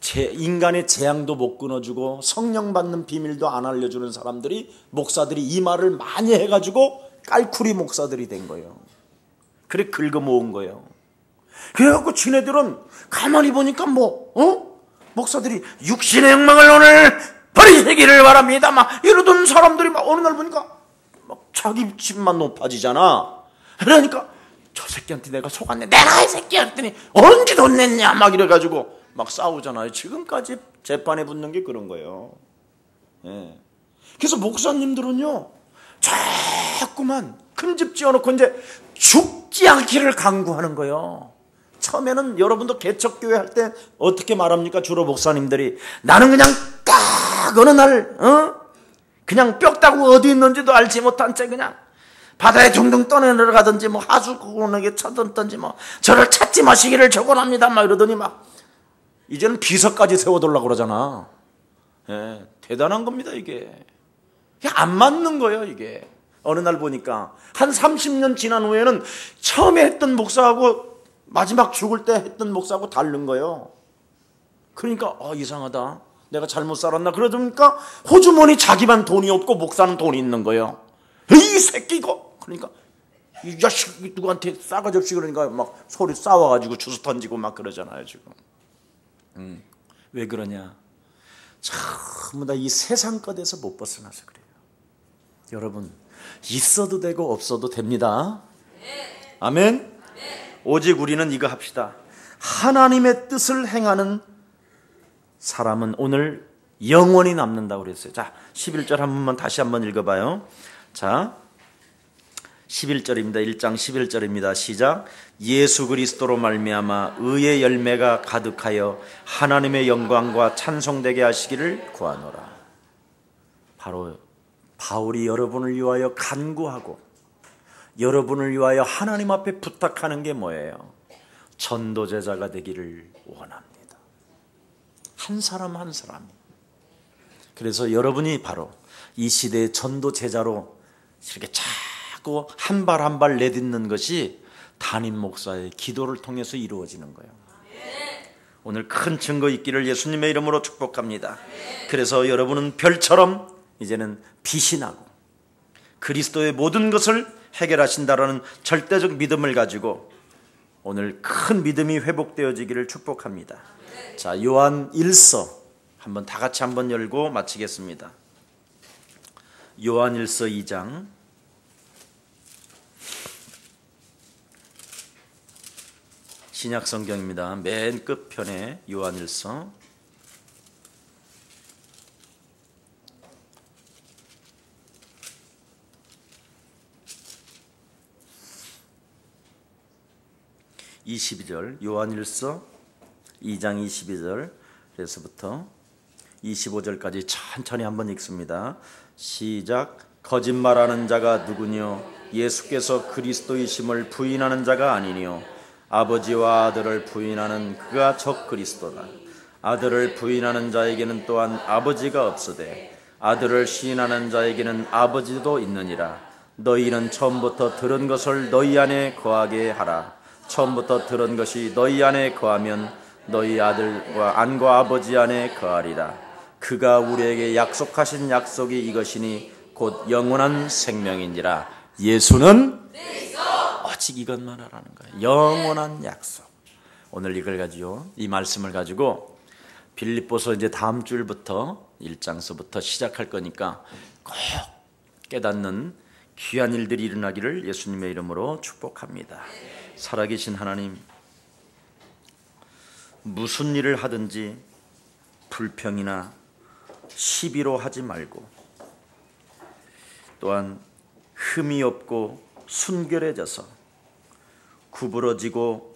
인간의 재앙도 못 끊어주고 성령 받는 비밀도 안 알려주는 사람들이, 목사들이 이 말을 많이 해가지고 깔쿠리 목사들이 된 거예요. 그래 긁어모은 거예요. 그래갖고 지네들은 가만히 보니까 목사들이 육신의 욕망을 오늘 버리시기를 바랍니다 막 이러던 사람들이 막 어느 날 보니까 막 자기 집만 높아지잖아. 그러니까 저 새끼한테 내가 속았네, 내가 이 새끼 했더니 언제 돈 냈냐 막 이래가지고 막 싸우잖아요. 지금까지 재판에 붙는 게 그런 거예요. 그래서 목사님들은요 자꾸만 큰 집 지어놓고 이제 죽지 않기를 강구하는 거예요. 처음에는 여러분도 개척교회 할 때 어떻게 말합니까? 주로 목사님들이 나는 그냥 딱 어느 날 그냥 뼈다구 어디 있는지도 알지 못한 채 그냥 바다에 둥둥 떠내려가든지 뭐 하수구에 쳐든지 뭐 저를 찾지 마시기를 축원합니다 막 이러더니 막 이제는 비서까지 세워두려고 그러잖아. 대단한 겁니다 이게. 안 맞는 거예요 이게. 어느 날 보니까 한 30년 지난 후에는 처음에 했던 목사하고 마지막 죽을 때 했던 목사하고 다른 거예요. 그러니까 이상하다, 내가 잘못 살았나 그러니까 호주머니 자기만 돈이 없고 목사는 돈이 있는 거예요. 이 새끼고. 그러니까 이 자식 누구한테 싸가지 없이 그러니까 막 소리 싸워가지고 주워 던지고 막 그러잖아요 지금. 왜 그러냐? 전부 다 이 세상 것에서 못 벗어나서 그래요. 여러분 있어도 되고 없어도 됩니다. 아멘. 오직 우리는 이거 합시다. 하나님의 뜻을 행하는 사람은 오늘 영원히 남는다고 그랬어요. 자, 11절 한 번만 다시 한번 읽어봐요. 자, 11절입니다. 1장 11절입니다. 시작. 예수 그리스도로 말미암아 의의 열매가 가득하여 하나님의 영광과 찬송되게 하시기를 구하노라. 바로 바울이 여러분을 위하여 간구하고 여러분을 위하여 하나님 앞에 부탁하는 게 뭐예요? 전도제자가 되기를 원합니다. 한 사람 한 사람이. 그래서 여러분이 바로 이 시대의 전도제자로 이렇게 자꾸 한 발 한 발 내딛는 것이 담임 목사의 기도를 통해서 이루어지는 거예요. 오늘 큰 증거 있기를 예수님의 이름으로 축복합니다. 그래서 여러분은 별처럼 이제는 빛이 나고 그리스도의 모든 것을 해결하신다라는 절대적 믿음을 가지고 오늘 큰 믿음이 회복되어지기를 축복합니다. 자, 요한 1서 한번 다 같이 한번 열고 마치겠습니다. 요한 1서 2장 신약 성경입니다. 맨 끝편에 요한일서 22절, 요한일서 2장 22절에서부터 25절까지 천천히 한번 읽습니다. 시작. 거짓말하는 자가 누구뇨? 예수께서 그리스도이심을 부인하는 자가 아니뇨? 아버지와 아들을 부인하는 그가 적 그리스도다. 아들을 부인하는 자에게는 또한 아버지가 없으되 아들을 시인하는 자에게는 아버지도 있느니라. 너희는 처음부터 들은 것을 너희 안에 거하게 하라. 처음부터 들은 것이 너희 안에 거하면 너희 아들과 안과 아버지 안에 거하리라. 그가 우리에게 약속하신 약속이 이것이니 곧 영원한 생명이니라. 예수는 오직 이것만 하라는 거예요. 영원한 약속. 오늘 이걸 가지고, 이 말씀을 가지고 빌립보서 이제 다음 주일부터 1장서부터 시작할 거니까 꼭 깨닫는 귀한 일들이 일어나기를 예수님의 이름으로 축복합니다. 살아계신 하나님, 무슨 일을 하든지 불평이나 시비로 하지 말고, 또한 흠이 없고 순결해져서 구부러지고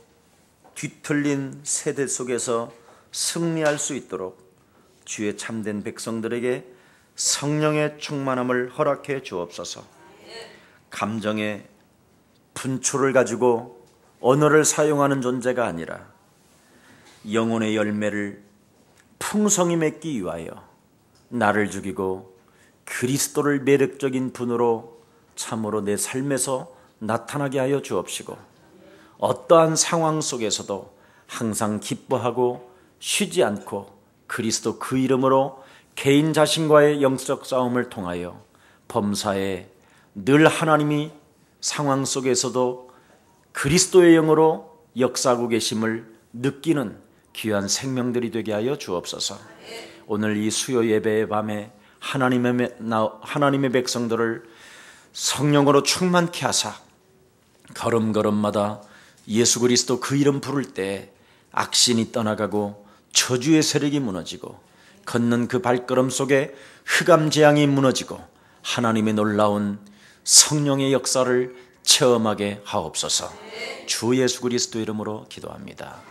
뒤틀린 세대 속에서 승리할 수 있도록 주의 참된 백성들에게 성령의 충만함을 허락해 주옵소서. 감정의 분초를 가지고 언어를 사용하는 존재가 아니라 영혼의 열매를 풍성히 맺기 위하여 나를 죽이고 그리스도를 매력적인 분으로 참으로 내 삶에서 나타나게 하여 주옵시고, 어떠한 상황 속에서도 항상 기뻐하고 쉬지 않고 그리스도 그 이름으로 개인 자신과의 영적 싸움을 통하여 범사에 늘 하나님이 상황 속에서도 그리스도의 영으로 역사하고 계심을 느끼는 귀한 생명들이 되게 하여 주옵소서. 오늘 이 수요 예배의 밤에 하나님의 백성들을 성령으로 충만케 하사 걸음걸음마다 예수 그리스도 그 이름 부를 때 악신이 떠나가고 저주의 세력이 무너지고 걷는 그 발걸음 속에 흑암 재앙이 무너지고 하나님의 놀라운 성령의 역사를 체험하게 하옵소서. 주 예수 그리스도 이름으로 기도합니다.